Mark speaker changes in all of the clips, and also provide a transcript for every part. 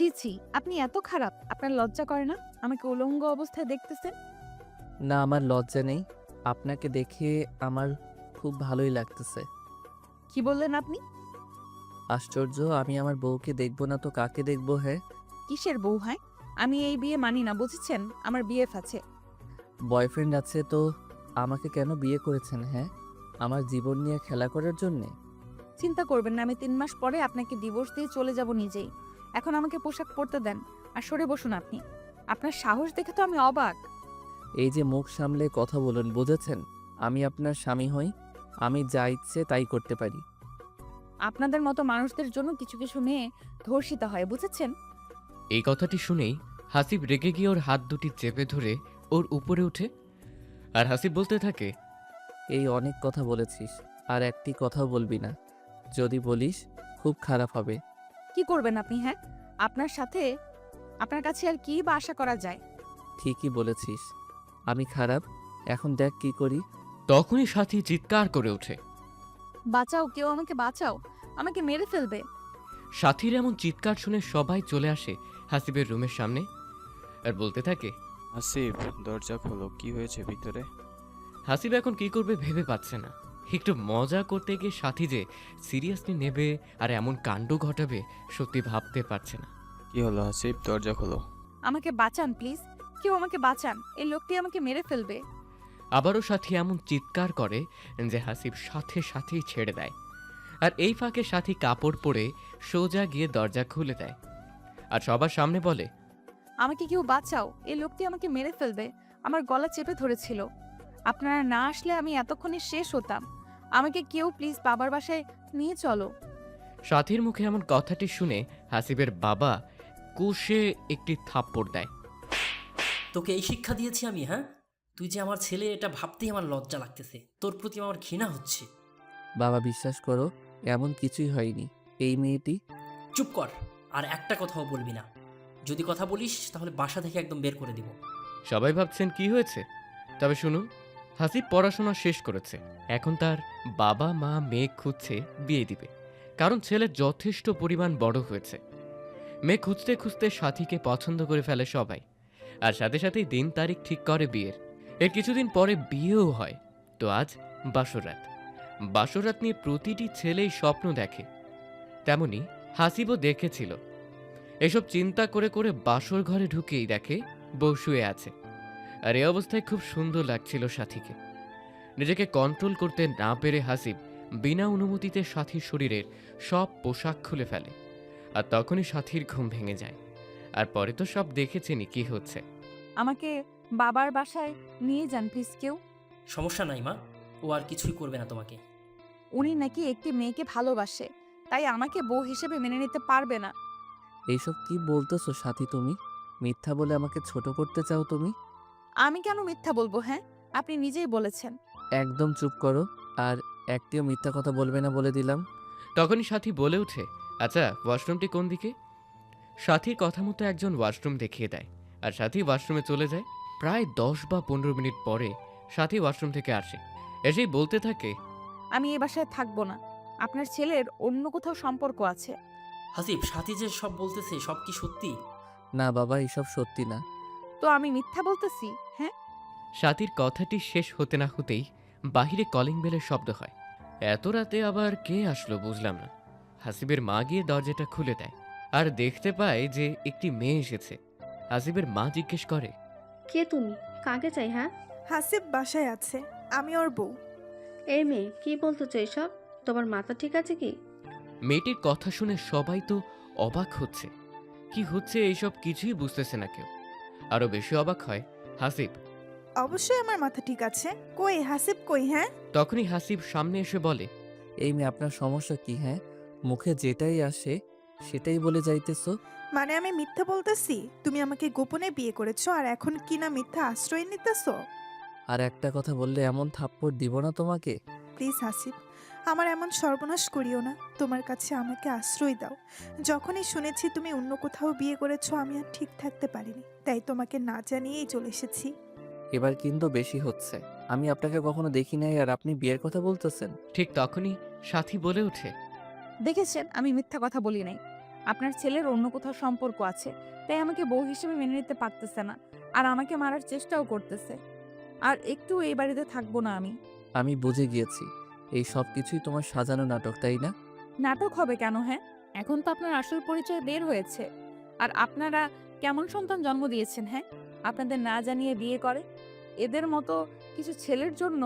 Speaker 1: ছি ছি, আপনি এত খারাপ? আপনার লজ্জা করে না আমাকে উলঙ্গ অবস্থায় দেখতেছেন?
Speaker 2: না, আমার লজ্জা নেই। আপনাকে দেখে আমার খুব ভালোই লাগতেছে।
Speaker 1: কি বললেন আপনি?
Speaker 2: আশ্চর্য, আমি আমার বউকে দেখব না তো কাকে দেখব? হ্যাঁ,
Speaker 1: কিসের বউ হয়? আমি এই বিয়ে মানি না, বুঝেছেন? আমার বিএফ আছে।
Speaker 2: বয়ফ্রেন্ড আছে তো আমাকে কেন বিয়ে করেছেন? হ্যাঁ, আমার জীবন নিয়ে খেলা করার জন্যে?
Speaker 1: চিন্তা করবেন না, আমি 3 মাস পরে আপনাকে ডিভোর্স দিয়ে চলে যাব নিজেই। এখন আমাকে পোশাক পরতে দেন আর সরে বসুন আপনি। আপনার সাহস দেখে তো আমি অবাক।
Speaker 2: এই যে মুখ সামলে কথা বলুন, বুঝেছেন? আমি আপনার স্বামী হই, আমি যা ইচ্ছে তাই করতে পারি।
Speaker 1: আপনাদের মতো মানুষদের জন্য কিছু কিছু মেয়ে ধর্ষিতা হয়, বুঝেছেন?
Speaker 3: এই কথাটি শুনেই হাসিব রেগে গিয়ে ওর হাত দুটি চেপে ধরে ওর উপরে উঠে আর হাসিব বলতে থাকে,
Speaker 2: এই অনেক কথা বলেছিস, আর একটি কথাও বলবি না। যদি বলিস খুব খারাপ হবে।
Speaker 1: কি করবেন আপনি? হ্যাঁ, আপনার সাথে আপনার কাছে আর কি বা আশা করা যায়?
Speaker 2: ঠিকই বলেছিস, আমি খারাপ। এখন দেখ কি করি।
Speaker 3: তখনই সাথী চিৎকার করে ওঠে।
Speaker 1: বাঁচাও, কেউ আমাকে বাঁচাও, আমাকে মেরে ফেলবে।
Speaker 3: সাথীর এমন চিৎকার শুনে সবাই চলে আসে হাসিবের রুমের সামনে আর বলতে থাকে।
Speaker 4: আসিফ, দরজা খোলো, কি হয়েছে ভিতরে?
Speaker 3: হাসিব এখন কি করবে ভেবে পাচ্ছে না। একটু মজা করতে গিয়ে সাথী যে সিরিয়াসলি নেবে আর এমন কাণ্ড ঘটাবে সত্যি ভাবতে পারছে না।
Speaker 4: কি হলো আসিফ, দরজা খোলো।
Speaker 1: আমাকে বাঁচান প্লিজ, কেউ আমাকে বাঁচান, এই লোকটি আমাকে মেরে ফেলবে।
Speaker 3: আবারও সাথী এমন চিৎকার করে যে হাসিব সাথে সাথেই ছেড়ে দেয়। আর এই ফাঁকে সাথী কাপড় পরে সোজা গিয়ে দরজা খুলে দেয় আর সবার সামনে বলে,
Speaker 1: আমাকে কেউ বাঁচাও, এই লোকটি আমাকে মেরে ফেলবে, আমার গলা চেপে ধরেছিল। আপনারা না আসলে আমি এতক্ষণে শেষ হতাম। আমাকে কেউ প্লিজ বাবার বাসায় নিয়ে চলো।
Speaker 3: সাথীর মুখে এমন কথাটি শুনে হাসিবের বাবা কষে একটি থাপ্পড় দেয়।
Speaker 5: তোকে এই শিক্ষা দিয়েছি আমি? হ্যাঁ, তুই যে আমার ছেলে এটা ভাবতেই আমার লজ্জা লাগতেছে, তোর প্রতি আমার ঘৃণা হচ্ছে।
Speaker 2: বাবা, বিশ্বাস করো, এমন কিছুই হয়নি। এই মেয়েটি।
Speaker 5: চুপ কর, আর একটা কথাও বলবি না। যদি কথা বলিস তাহলে বাসা থেকে একদম বের করে দিব।
Speaker 3: সবাই ভাবছেন কি হয়েছে, তবে শুনুন, হাসিব পড়াশোনা শেষ করেছে। এখন তার বাবা মা মেয়ে খুঁজছে বিয়ে দিবে, কারণ ছেলে যথেষ্ট পরিমাণ বড় হয়েছে। মেয়ে খুঁজতে খুঁজতে সাথীকে পছন্দ করে ফেলে সবাই, আর সাথে সাথেই দিন তারিখ ঠিক করে বিয়ের। এর কিছুদিন পরে বিয়েও হয়। তো আজ বাসরাত। বাসরাত নিয়ে প্রতিটি ছেলেই স্বপ্ন দেখে, তেমনি হাসিবও দেখেছিল। এসব চিন্তা করে করে বাসর ঘরে ঢুকেই দেখে বউ শুয়ে আছে। আর এই অবস্থায় খুব সুন্দর লাগছিল সাথীকে। নিজেকে কন্ট্রোল করতে না পেরে হাসিব বিনা অনুমতিতে সাথীর শরীরের সব পোশাক খুলে ফেলে। আর তখনই সাথীর ঘুম ভেঙে যায়। আর পরে তো সব দেখেছেনই কি হচ্ছে।
Speaker 1: আমাকে বাবার বাসায় নিয়ে যান প্লিজ কেউ।
Speaker 5: সমস্যা নাই মা, ও আর কিছুই করবে না তোমাকে।
Speaker 1: উনি নাকি একটি মেয়েকে ভালোবাসে, তাই আমাকে বউ হিসেবে মেনে নিতে পারবে না।
Speaker 2: এইসব কি বলতেছো সাথী? তুমি মিথ্যা বলে আমাকে ছোট করতে চাও তুমি?
Speaker 1: আমি কেন মিথ্যা বলবো? হ্যাঁ, আপনি নিজেই বলেছেন।
Speaker 2: একদম চুপ করো, আর একটিও মিথ্যা কথা বলবে না বলে দিলাম।
Speaker 3: তখনই সাথী বলে ওঠে, আচ্ছা ওয়াশরুমটি কোন দিকে? সাথীর কথা মতো একজন ওয়াশরুম দেখিয়ে দেয় আর সাথী ওয়াশরুমে চলে যায়। প্রায় 10 বা 15 মিনিট পরে সাথী ওয়াশরুম থেকে আসে। এসেই বলতে থাকে,
Speaker 1: আমি এই বাসায় থাকবো না। আপনার ছেলের অন্য কোথাও সম্পর্ক আছে।
Speaker 5: হাসিব, সাথী যে সব বলতেছে সব কি সত্যি?
Speaker 2: না বাবা, এসব সত্যি না।
Speaker 1: তো আমি মিথ্যা বলতেছি? হ্যাঁ,
Speaker 3: সাথীর কথাটি শেষ হতে না হতেই বাহিরে কলিং বেলের শব্দ হয়। এত রাতে আবার কে আসলো বুঝলাম না। হাসিবের মা গিয়ে দরজাটা খুলে দেয় আর দেখতে পায় যে একটি মেয়ে এসেছে। হাসিবের মা জিজ্ঞেস করে,
Speaker 6: কে তুমি? কাকে চাই? হ্যাঁ,
Speaker 7: হাসিব বাসায় আছে, আমি ওর বউ।
Speaker 6: এই মেয়ে কি বলতেছো এসব? তোমার মাথা ঠিক আছে কি?
Speaker 3: মেয়েটির কথা শুনে সবাই তো অবাক হচ্ছে। কি হচ্ছে এইসব কিছুই বুঝতেছে না কেউ। আরো বেশি অবাক হয় হাসিব।
Speaker 7: অবশ্যই আমার মাথা ঠিক আছে। কই হাসিব কই? হ্যাঁ,
Speaker 3: তখনই হাসিব সামনে এসে বলে,
Speaker 2: এই মেয়ে, আপনার সমস্যা কি? হ্যাঁ, মুখে যেটাই আসে সেটাই বলে যাইতেছো।
Speaker 7: মানে আমি মিথ্যা বলতেছি? তুমি আমাকে গোপনে বিয়ে করেছো আর এখন কি না মিথ্যা আশ্রয় নিতেছো?
Speaker 2: আর একটা কথা বললে এমন থাপ্পড় দিব না তোমাকে।
Speaker 7: প্লিজ হাসিব, আমার এমন সর্বনাশ করিও না। তোমার কাছে আমাকে আশ্রয় দাও। যখনই শুনেছি তুমি অন্য কোথাও বিয়ে করেছো আমি আর ঠিক থাকতে পারিনি, তাই তোমাকে না জানিয়েই চলে এসেছি।
Speaker 2: এবার কিন্তু বেশি হচ্ছে। আমি আপনাকে কখনো দেখি নাই আর আপনি বিয়ের কথা বলতেছেন।
Speaker 3: ঠিক তখনই সাথী বলে ওঠে,
Speaker 1: দেখেছেন আমি মিথ্যা কথা বলি নাই। আপনার ছেলের অন্য কোথাও সম্পর্ক আছে, তাই আমাকে বউ হিসেবে মেনে নিতে পারতেছে না, আর আমাকে মারার চেষ্টাও করতেছে। আর একটু এই বাড়িতে থাকবো না আমি।
Speaker 2: আমি বুঝে গিয়েছি এই সব কিছুই তোমার সাজানো নাটক, তাই না?
Speaker 1: নাটক হবে কেন? হ্যাঁ, এখন তো আপনার আসল পরিচয় বের হয়েছে। আর আপনারা কেমন সন্তান জন্ম দিয়েছেন? হ্যাঁ, আপনাদের না জানিয়ে বিয়ে করে। এদের মতো কিছু ছেলের জন্য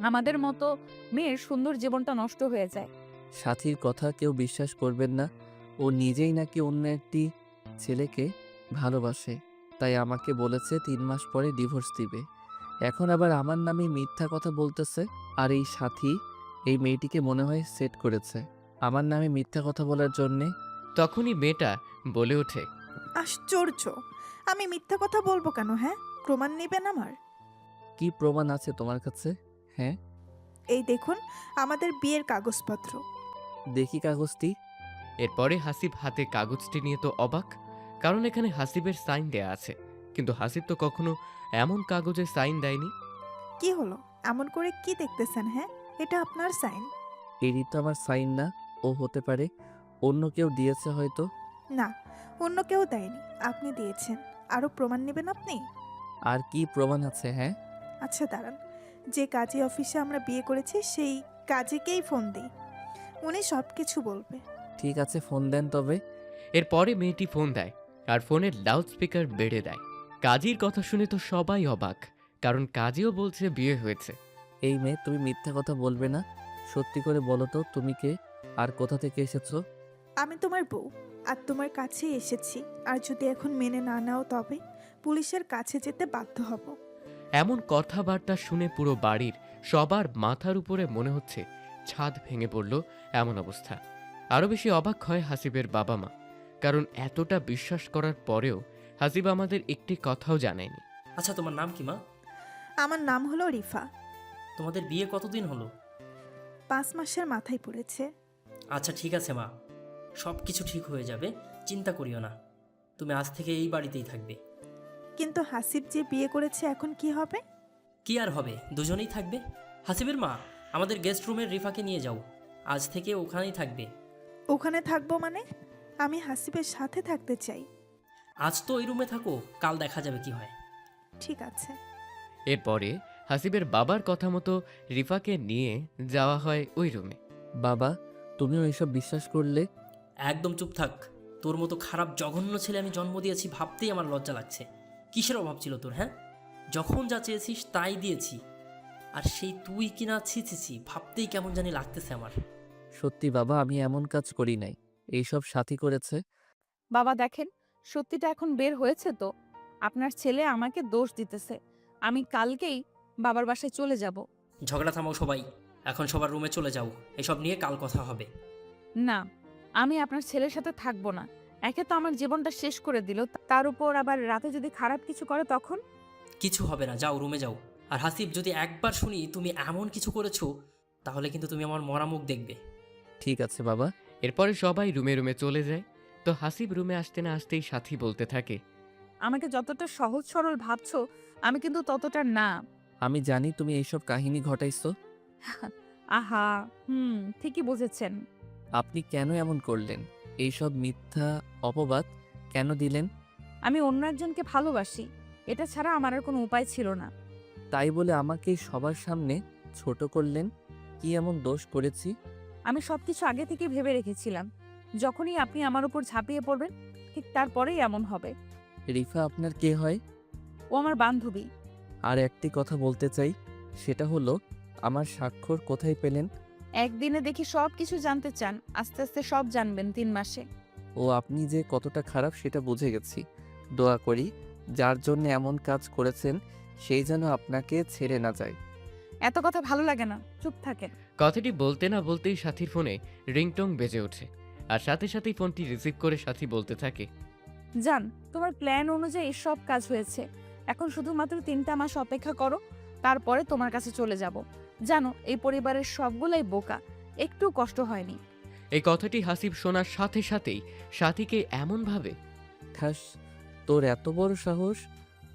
Speaker 1: আমাদের মতো মেয়ের সুন্দর জীবনটা নষ্ট হয়ে যায়।
Speaker 2: সাথীর কথা কেউ বিশ্বাস করবেন না। ও নিজেই নাকি অন্য একটি ছেলেকে ভালোবাসে, তাই আমাকে বলেছে 3 মাস পরে ডিভোর্স দিবে। এখন আবার আমার নামে মিথ্যা কথা বলতেছে। আর এই সাথী এই মেয়েটিকে মনে হয় সেট করেছে আমার নামে মিথ্যা কথা বলার জন্যে।
Speaker 3: তখনই মেয়েটা বলে ওঠে,
Speaker 7: আশ্চর্য! আমি মিথ্যা কথা বলবো কেন? হ্যাঁ, প্রমাণ নেবেন আমার?
Speaker 2: কি প্রমাণ আছে তোমার কাছে? হ্যাঁ,
Speaker 7: এই দেখুন, আমাদের বিয়ের কাগজপত্র।
Speaker 2: দেখি কাগজটি।
Speaker 3: এরপরে হাসিব হাতে কাগজটি নিয়ে তো অবাক, কারণ এখানে হাসিবের সাইন দেয়া আছে, কিন্তু হাসিব তো কখনো এমন কাগজে সাইন দেয়নি।
Speaker 7: কি হলো? এমন করে কি দেখতেছেন? হ্যাঁ, এটা আপনার সাইন।
Speaker 2: এরই তো আমার সাইন না। ও হতে পারে অন্য কেউ দিয়েছে হয়তো।
Speaker 7: না, অন্য কেউ দেয়নি, আপনি দিয়েছেন। আরও প্রমাণ নেবেন আপনি?
Speaker 2: আর কি প্রমাণ আছে? হ্যাঁ,
Speaker 7: আচ্ছা দাঁড়ান, যে কাজী অফিসে আমরা বিয়ে করেছি সেই কাজীকেই ফোন দিই, উনি সব কিছু বলবে।
Speaker 2: ঠিক আছে, ফোন দেন তবে।
Speaker 3: এরপরে মেয়েটি ফোন দেয় আর ফোনের লাউড স্পিকার বেড়ে দেয়। কাজীর কথা শুনে তো সবাই অবাক, কারণ কাজীও বলছে বিয়ে হয়েছে।
Speaker 2: এই মেয়ে, তুমি মিথ্যা কথা বলবে না। সত্যি করে বলো তো, তুমি কে আর কোথা থেকে এসেছো?
Speaker 7: আমি তোমার বউ, আর তোমার কাছেই এসেছি। আর যদি এখন মেনে না নাও তবে পুলিশের কাছে যেতে বাধ্য হব।
Speaker 3: এমন কথাবার্তা শুনে পুরো বাড়ির সবার মাথার উপরে মনে হচ্ছে ছাদ ভেঙে পড়ল এমন অবস্থা। আরও বেশি অবাক হয় হাসিবের বাবা মা, কারণ এতটা বিশ্বাস করার পরেও হাসিব আমাদের একটি কথাও জানায়নি।
Speaker 5: আচ্ছা, তোমার নাম কি মা?
Speaker 7: আমার নাম হলো রিফা।
Speaker 5: তোমাদের বিয়ে কতদিন হলো?
Speaker 7: 5 মাসের মাথায় পড়েছে।
Speaker 5: আচ্ছা ঠিক আছে মা, সব কিছু ঠিক হয়ে যাবে, চিন্তা করিও না। তুমি আজ থেকে এই বাড়িতেই থাকবে।
Speaker 7: কিন্তু হাসিব যে বিয়ে করেছে, এখন কি হবে?
Speaker 5: কি আর হবে, দুজনেই থাকবে। হাসিবের মা, আমাদের গেস্ট রুমের রিফাকে নিয়ে যাও, আজ থেকে ওখানেই থাকবে।
Speaker 7: ওখানে থাকবো মানে? আমি হাসিবের সাথে থাকতে চাই।
Speaker 5: আজ তো ওই রুমে থাকো, কাল দেখা যাবে কি হয়।
Speaker 7: ঠিক আছে।
Speaker 3: এরপরে হাসিবের বাবার কথা মতো রিফাকে নিয়ে যাওয়া হয় ওই রুমে।
Speaker 2: বাবা, তুমিও এসব বিশ্বাস করলে?
Speaker 5: একদম চুপ থাক। তোর মতো খারাপ জঘন্য ছেলে আমি জন্ম দিয়েছি ভাবতেই আমার লজ্জা লাগছে। কিসের অভাব ছিল তোর? হ্যাঁ, যখন যা চেয়েছিস তাই দিয়েছি, আর সেই তুই কিনা ছি ছি ছি, ভাবতেই কেমন জানি লাগতেছে আমার।
Speaker 2: সত্যি বাবা, আমি এমন কাজ করি নাই। এইসব সাথী করেছে।
Speaker 1: বাবা দেখেন, সত্যিটা এখন বের হয়েছে তো। আপনার ছেলে আমাকে দোষ দিতেছে। আমি কালকেই বাবার বাসায় চলে যাব।
Speaker 5: ঝগড়া থামাও সবাই, এখন সবার রুমে চলে যাও, এসব নিয়ে কাল কথা হবে।
Speaker 1: না, আমি আপনার ছেলের সাথে থাকবো না। একে তো আমার জীবনটা শেষ করে দিল, তার উপর আবার রাতে যদি খারাপ কিছু করে তখন?
Speaker 5: কিছু হবে না, যাও রুমে যাও। আর হাসিব, যদি একবার শুনি তুমি এমন কিছু করেছো, তাহলে কিন্তু তুমি আমার মরা মুখ দেখবে।
Speaker 2: ঠিক আছে বাবা।
Speaker 3: এরপরে সবাই রুমে রুমে চলে যায়। তো হাসিব রুমে আসতে না আসতেই সাথী বলতে থাকে,
Speaker 1: আমাকে যতটা সহজ সরল ভাবছো, আমি কিন্তু ততটা না।
Speaker 2: আমি জানি তুমি এইসব কাহিনী ঘটাইছো।
Speaker 1: আহা, ঠিকই বুঝেছেন।
Speaker 2: আপনি কেন এমন করলেন? এইসব মিথ্যা অপবাদ কেন দিলেন?
Speaker 1: আমি অন্য একজনকে ভালোবাসি, এটা ছাড়া আমার আর কোনো উপায় ছিল না।
Speaker 2: তাই বলে আমাকে সবার সামনে ছোট করলেন। কি এমন দোষ করেছি?
Speaker 1: আমি সবকিছু আগে থেকে ভেবে রেখেছিলাম, যখনই আপনি আমার উপর ঝাঁপিয়ে পড়বেন ঠিক তারপরেই এমন হবে।
Speaker 2: রিফা আপনার কে হয়?
Speaker 1: ও আমার বান্ধবী।
Speaker 2: আর একটি কথা বলতে চাই, সেটা হলো আমার স্বাক্ষর কোথায় পেলেন?
Speaker 1: একদিনে দেখি সব কিছু জানতে চান, আস্তে আস্তে সব জানবেন 3 মাসে।
Speaker 2: ও আপনি যে কতটা খারাপ সেটা বুঝে গেছি। দোয়া করি যার জন্য এমন কাজ করেছেন সেই যেন আপনাকে ছেড়ে না যায়।
Speaker 1: এত কথা ভালো লাগে না, চুপ থাকেন।
Speaker 3: কথাটি বলতে না বলতেই সাথীর ফোনে রিংটং বেজে ওঠে, আর সাথে সাথেই ফোনটি রিসিভ করে সাথী বলতে থাকে,
Speaker 1: জান, তোমার প্ল্যান অনুযায়ী সব কাজ হয়েছে। এখন শুধুমাত্র 3টা মাস অপেক্ষা করো, তারপরে তোমার কাছে চলে যাব। জানো, এই পরিবারের সবগুলাই বোকা, একটু কষ্ট হয়নি।
Speaker 3: এই কথাটি হাসিব শোনার সাথে সাথেই সাথীকে এমন ভাবে।
Speaker 2: ঠাস, তোর এত বড় সাহস!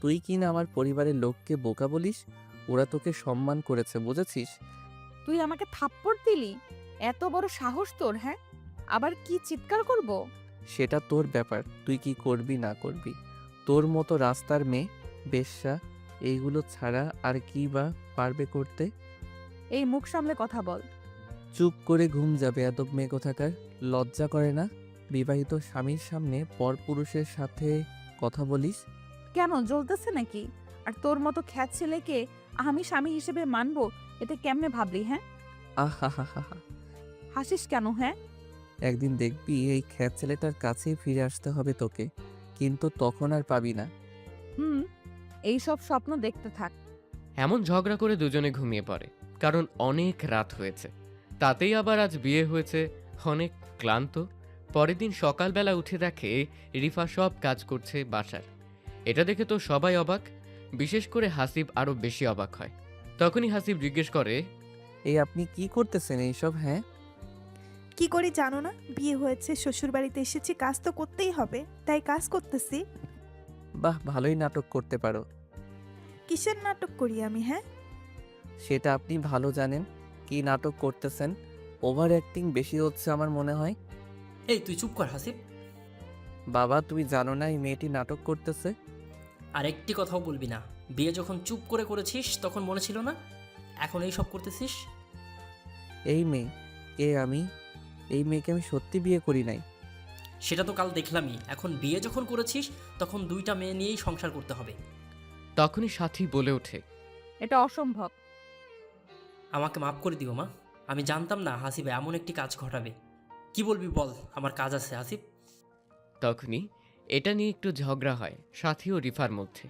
Speaker 2: তুই কি না আমার পরিবারের লোককে বোকা বলিস? ওরা তোকে সম্মান করেছে, বুঝেছিস?
Speaker 1: তুই আমাকে থাপ্পড় দিলি? এত বড় সাহস তোর? হ্যাঁ, আবার কি চিৎকার করব?
Speaker 2: সেটা তোর ব্যাপার, তুই কি করবি না করবি। তোর মতো রাস্তার মেয়ে, বেশ্যা, এইগুলো ছাড়া আর কি বা পারবে করতে।
Speaker 1: এই মুখ সামলে কথা বল।
Speaker 2: চুপ করে ঘুম যাবে এদব মেয়ে কোথাকার। লজ্জা করে না বিবাহিত স্বামীর সামনে পরপুরুষের সাথে কথা বলিস?
Speaker 1: কেন জ্বলতেছে নাকি? আর তোর মতো খ্যাত ছেলেকে আমি স্বামী হিসেবে মানবো, এটা কেমনে ভাবলি? হ্যাঁ,
Speaker 2: আহা হা হা হা।
Speaker 1: হাসিস কেন? হ্যাঁ,
Speaker 2: একদিন দেখবি এই খ্যাত ছেলেটার কাছেই ফিরে আসতে হবে তোকে, কিন্তু তখন আর পাবি না।
Speaker 1: হুম, এইসব স্বপ্ন দেখতে থাক।
Speaker 3: এমন ঝগড়া করে দুজনে ঘুমিয়ে পড়ে, কারণ অনেক রাত হয়েছে। তাতেই আবার আজ বিয়ে হয়েছে, অনেক ক্লান্ত। পরের দিন সকালবেলা উঠে দেখে রিফা সব কাজ করছে বাসার। এটা দেখে তো সবাই অবাক, বিশেষ করে হাসিব আরও বেশি অবাক হয়। তখনই হাসিব জিজ্ঞেস করে,
Speaker 2: এই আপনি কি করতেছেন এইসব? হ্যাঁ,
Speaker 7: কি করি জানো না? বিয়ে হয়েছে, শ্বশুর বাড়িতে এসেছি, কাজ তো করতেই হবে, তাই কাজ করতেছি।
Speaker 2: বাহ, ভালোই নাটক করতে পারো।
Speaker 7: কিসের নাটক করি আমি? হ্যাঁ,
Speaker 2: সেটা আপনি ভালো জানেন কি নাটক করতেছেন। ওভার অ্যাক্টিং বেশি হচ্ছে আমার মনে হয়।
Speaker 5: এই তুই চুপ কর হাসিব।
Speaker 2: বাবা, তুমি জানো না এই মেয়েটি নাটক করতেছে?
Speaker 5: আর একটি কথাও বলবি না। বিয়ে যখন চুপ করে করেছিস তখন মনে ছিল না, এখন এই সব করতেছিস।
Speaker 2: এই মেয়ে কে? এই মেয়েকে আমি সত্যি বিয়ে করি নাই।
Speaker 5: সেটা তো কাল দেখলামই। এখন বিয়ে যখন করেছিস তখন দুইটা মেয়ে নিয়েই সংসার করতে হবে।
Speaker 3: তখনই সাথী বলে ওঠে,
Speaker 1: এটা অসম্ভব।
Speaker 5: আমাকে মাফ করে দিও মা, আমি জানতাম না হাসিব এমন একটি কাজ ঘটাবে। কি বলবি বল, আমার কাজ আছে হাসিব।
Speaker 3: তখনই এটা নিয়ে একটু ঝগড়া হয় সাথী ও রিফার মধ্যে।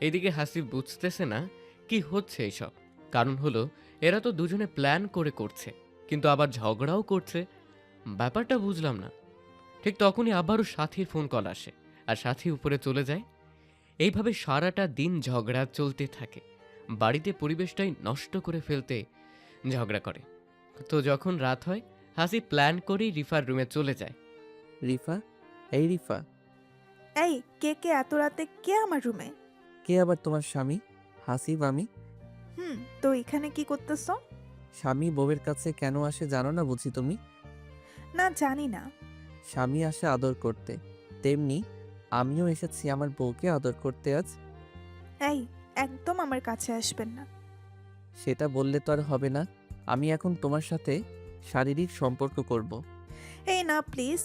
Speaker 3: এদিকে হাসিব বুঝতেছে না কি হচ্ছে এইসব, কারণ হলো এরা তো দুজনে প্ল্যান করে করছে, কিন্তু আবার ঝগড়াও করছে। ব্যাপারটা বুঝলাম না। ঠিক তখনই আবারও সাথীর ফোন কল আসে, আর সাথী উপরে চলে যায়। এইভাবে সারাটা দিন ঝগড়া চলতে থাকে। বাড়িতে পরিবেশটাই নষ্ট করে ফেলতে ঝগড়া করে। তো যখন রাত হয়, হাসি প্ল্যান করেই রিফার রুমে চলে যায়।
Speaker 2: রিফা, এই রিফা,
Speaker 7: এই কে কে এত রাতে? কে আমার রুমে?
Speaker 2: কে আবার তোমার স্বামী? হাসিব আমি।
Speaker 7: তো এখানে কি করতেছ?
Speaker 2: স্বামী বউয়ের কাছে কেন আসে জানো না বুঝি তুমি?
Speaker 7: না, জানি না।
Speaker 2: স্বামী আসে আদর করতে, তেমনি আমিও এসেছি আমার বউকে আদর করতে আজ।
Speaker 7: এই, একদম আমার কাছে আসবেন না।
Speaker 2: সেটা বললে তো আর হবে না। আমি এখন তোমার সাথে শারীরিক সম্পর্ক করব।
Speaker 7: এই না প্লিজ,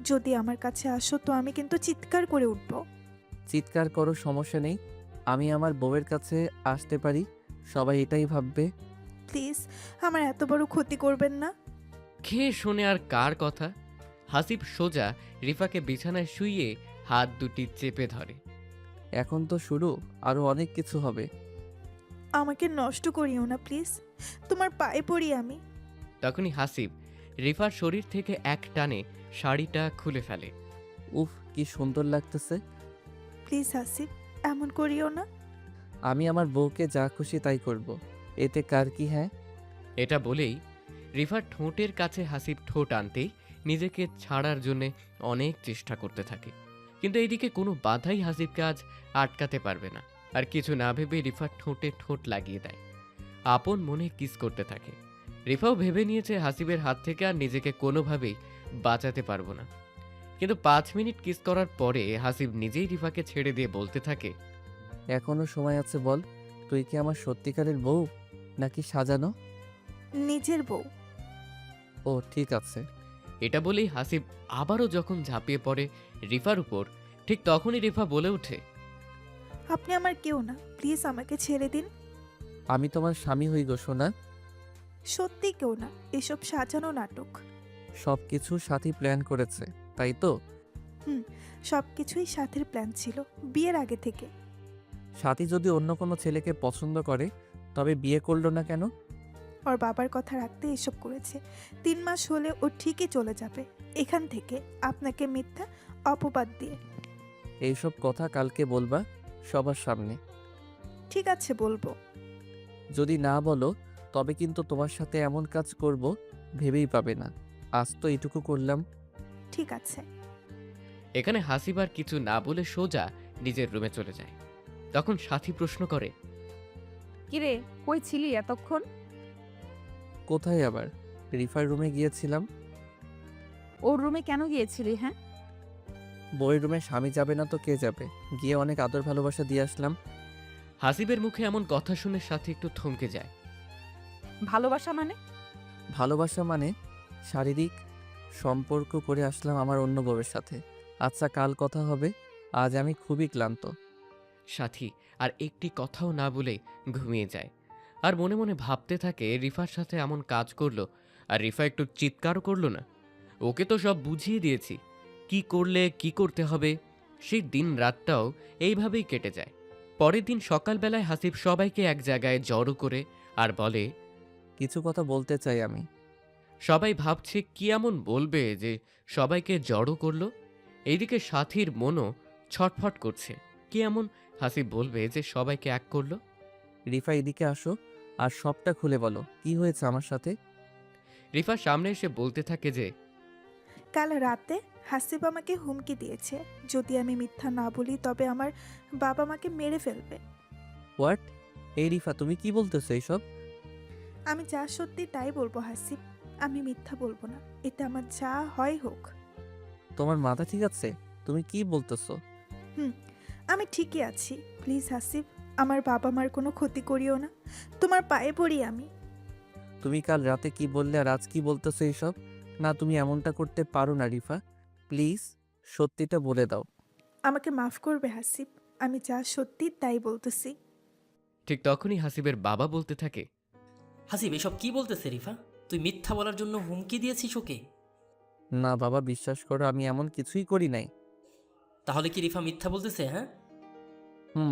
Speaker 7: যদি আমার কাছে আসো তো আমি কিন্তু চিৎকার করে উঠব।
Speaker 2: চিৎকার করো, সমস্যা নেই। আমি আমার বউয়ের কাছে আসতে পারি, সবাই এটাই ভাববে।
Speaker 7: প্লিজ, আমার এত বড় ক্ষতি করবেন না।
Speaker 3: খেয়ে শোনে আর কার কথা। হাসিব সোজা রিফাকে বিছানায় শুইয়ে হাত দুটি চেপে ধরে।
Speaker 2: এখন তো শুরু, আরো অনেক কিছু হবে।
Speaker 7: আমাকে নষ্ট করিও না প্লিজ, তোমার পায়ে পড়ি আমি।
Speaker 3: তখনই হাসিব রিফার শরীর থেকে এক টানে শাড়িটা খুলে ফেলে।
Speaker 2: উফ, কি সুন্দর লাগতেছে।
Speaker 7: প্লিজ হাসিব, এমন করিও না।
Speaker 2: আমি আমার বউকে যা খুশি তাই করব, এতে কার কি? হ্যাঁ,
Speaker 3: এটা বলেই রিফার ঠোঁটের কাছে হাসিব ঠোঁট আনতেই নিজেকে ছাড়ার জন্যে অনেক চেষ্টা করতে থাকে, কিন্তু এইদিকে কোনো বাধাই হাসিবকে আজ আটকাতে পারবে না। আর কিছু না ভেবে রিফার ঠোঁটে ঠোঁট লাগিয়ে দেয়, আপন মনে কিস করতে থাকে। রিফাও ভেবে নিয়েছে হাসিবের হাত থেকে আর নিজেকে কোনোভাবেই বাঁচাতে পারবো না। কিন্তু 5 মিনিট কিস করার পরে হাসিব নিজেই রিফাকে ছেড়ে দিয়ে বলতে থাকে,
Speaker 2: এখনো সময় আছে, বল তুই কি আমার সত্যিকারের বউ নাকি সাজানো?
Speaker 7: নিজের বউ।
Speaker 2: ও ঠিক আছে।
Speaker 3: এটা বলেই হাসিব আবারও যখন ঝাঁপিয়ে পড়ে রিফার উপর, ঠিক তখনই রিফা বলে ওঠে,
Speaker 7: আপনি আমার কেউ না, প্লিজ আমাকে ছেড়ে দিন।
Speaker 2: আমি তোমার স্বামী হই গো সোনা।
Speaker 7: সত্যি কেউ না, এসব সাজানো নাটক।
Speaker 2: সব কিছু সাথী প্ল্যান করেছে, তাই তো?
Speaker 7: সব কিছুই সাথের প্ল্যান ছিল, বিয়ের আগে থেকে।
Speaker 2: সাথী যদি অন্য কোনো ছেলেকে পছন্দ করে তবে বিয়ে করলো না কেন?
Speaker 7: ওর বাবার কথা রাখতে এসব করেছে। 3 মাস হলে ও ঠিকই চলে যাবে এখান থেকে, আপনাকে মিথ্যা অপবাদ দিয়ে।
Speaker 2: এইসব কথা কালকে বলবা সবার সামনে।
Speaker 7: ঠিক আছে, বলবো।
Speaker 2: যদি না বলো তবে কিন্তু তোমার সাথে এমন কাজ করব ভেবেই পাবে না। আজ তো এটুকু করলাম।
Speaker 7: ঠিক আছে।
Speaker 3: এখানে হাসিব আর কিছু না বলে সোজা নিজের রুমে চলে যায়। তখন সাথী প্রশ্ন করে,
Speaker 1: কিরে, কই ছিলি এতক্ষণ?
Speaker 2: কোথায় আবার? রিফার রুমে গিয়েছিলাম।
Speaker 1: ওর রুমে কেন গিয়েছিলি? হ্যাঁ,
Speaker 2: বইয়ের রুমে স্বামী যাবে না তো কে যাবে? গিয়ে অনেক আদর ভালোবাসা দিয়ে আসলাম।
Speaker 3: হাসিবের মুখে এমন কথা শুনে সাথী একটু থমকে যায়।
Speaker 1: ভালোবাসা মানে?
Speaker 2: ভালোবাসা মানে শারীরিক সম্পর্ক করে আসলাম আমার অন্য বউয়ের সাথে। আচ্ছা, কাল কথা হবে, আজ আমি খুবই ক্লান্ত।
Speaker 3: সাথী আর একটি কথাও না বলে ঘুমিয়ে যায়। আর মনে মনে ভাবতে থাকে রিফার সাথে এমন কাজ করলো, আর রিফা একটু চিৎকারও করলো না। ওকে তো সব বুঝিয়ে দিয়েছি কি করলে কি করতে হবে। সেই দিন রাতটাও এইভাবেই কেটে যায়। পরের দিন সকালবেলায় হাসিব সবাইকে এক জায়গায় জড়ো করে আর বলে,
Speaker 2: কিছু কথা বলতে চাই আমি।
Speaker 3: সবাই ভাবছে কি এমন বলবে যে সবাইকে জড়ো করলো। এইদিকে সাথীর মনও ছটফট করছে, কি এমন হাসিব বলবে যে সবাইকে এক করলো।
Speaker 2: রিফা, এদিকে আসো আর সবটা খুলে বলো, কি হয়েছে আমার সাথে।
Speaker 3: রিফা সামনে এসে বলতে থাকে যে
Speaker 7: কাল রাতে হাসিব আমাকে হুমকি দিয়েছে, যদি আমি মিথ্যা না বলি তবে আমার বাবা মাকে মেরে ফেলবে।
Speaker 2: হোয়াট? এই রিফা, তুমি কি বলতেছো এইসব?
Speaker 7: আমি যা সত্যি তাই বলবো হাসিব, আমি মিথ্যা বলবো না, এতে আমার যা হয় হোক।
Speaker 2: তোমার মাথা ঠিক আছে? তুমি কি বলতেছো?
Speaker 7: আমি ঠিকই আছি, প্লিজ হাসিব, আমার বাবা মার কোনো ক্ষতি করিও না, তোমার পায়ে পড়ি আমি।
Speaker 2: তুমি কাল রাতে কি বললে আর আজ কি বলতেছো এইসব? না, তুমি এমনটা করতে পারো না রিফা, প্লিজ সত্যিটা বলে দাও।
Speaker 7: আমাকে মাফ করবে হাসিব, আমি যা সত্যি তাই বলতেছি।
Speaker 3: ঠিক তখনই হাসিবের বাবা বলতে থাকে,
Speaker 5: হাসিব এসব কি বলতেছে রিফা? তুই মিথ্যা বলার জন্য হুমকি দিয়েছিস ওকে?
Speaker 2: না বাবা, বিশ্বাস করো, আমি এমন কিছুই করি নাই।
Speaker 5: তাহলে কি রিফা মিথ্যা বলতেছে? হ্যাঁ,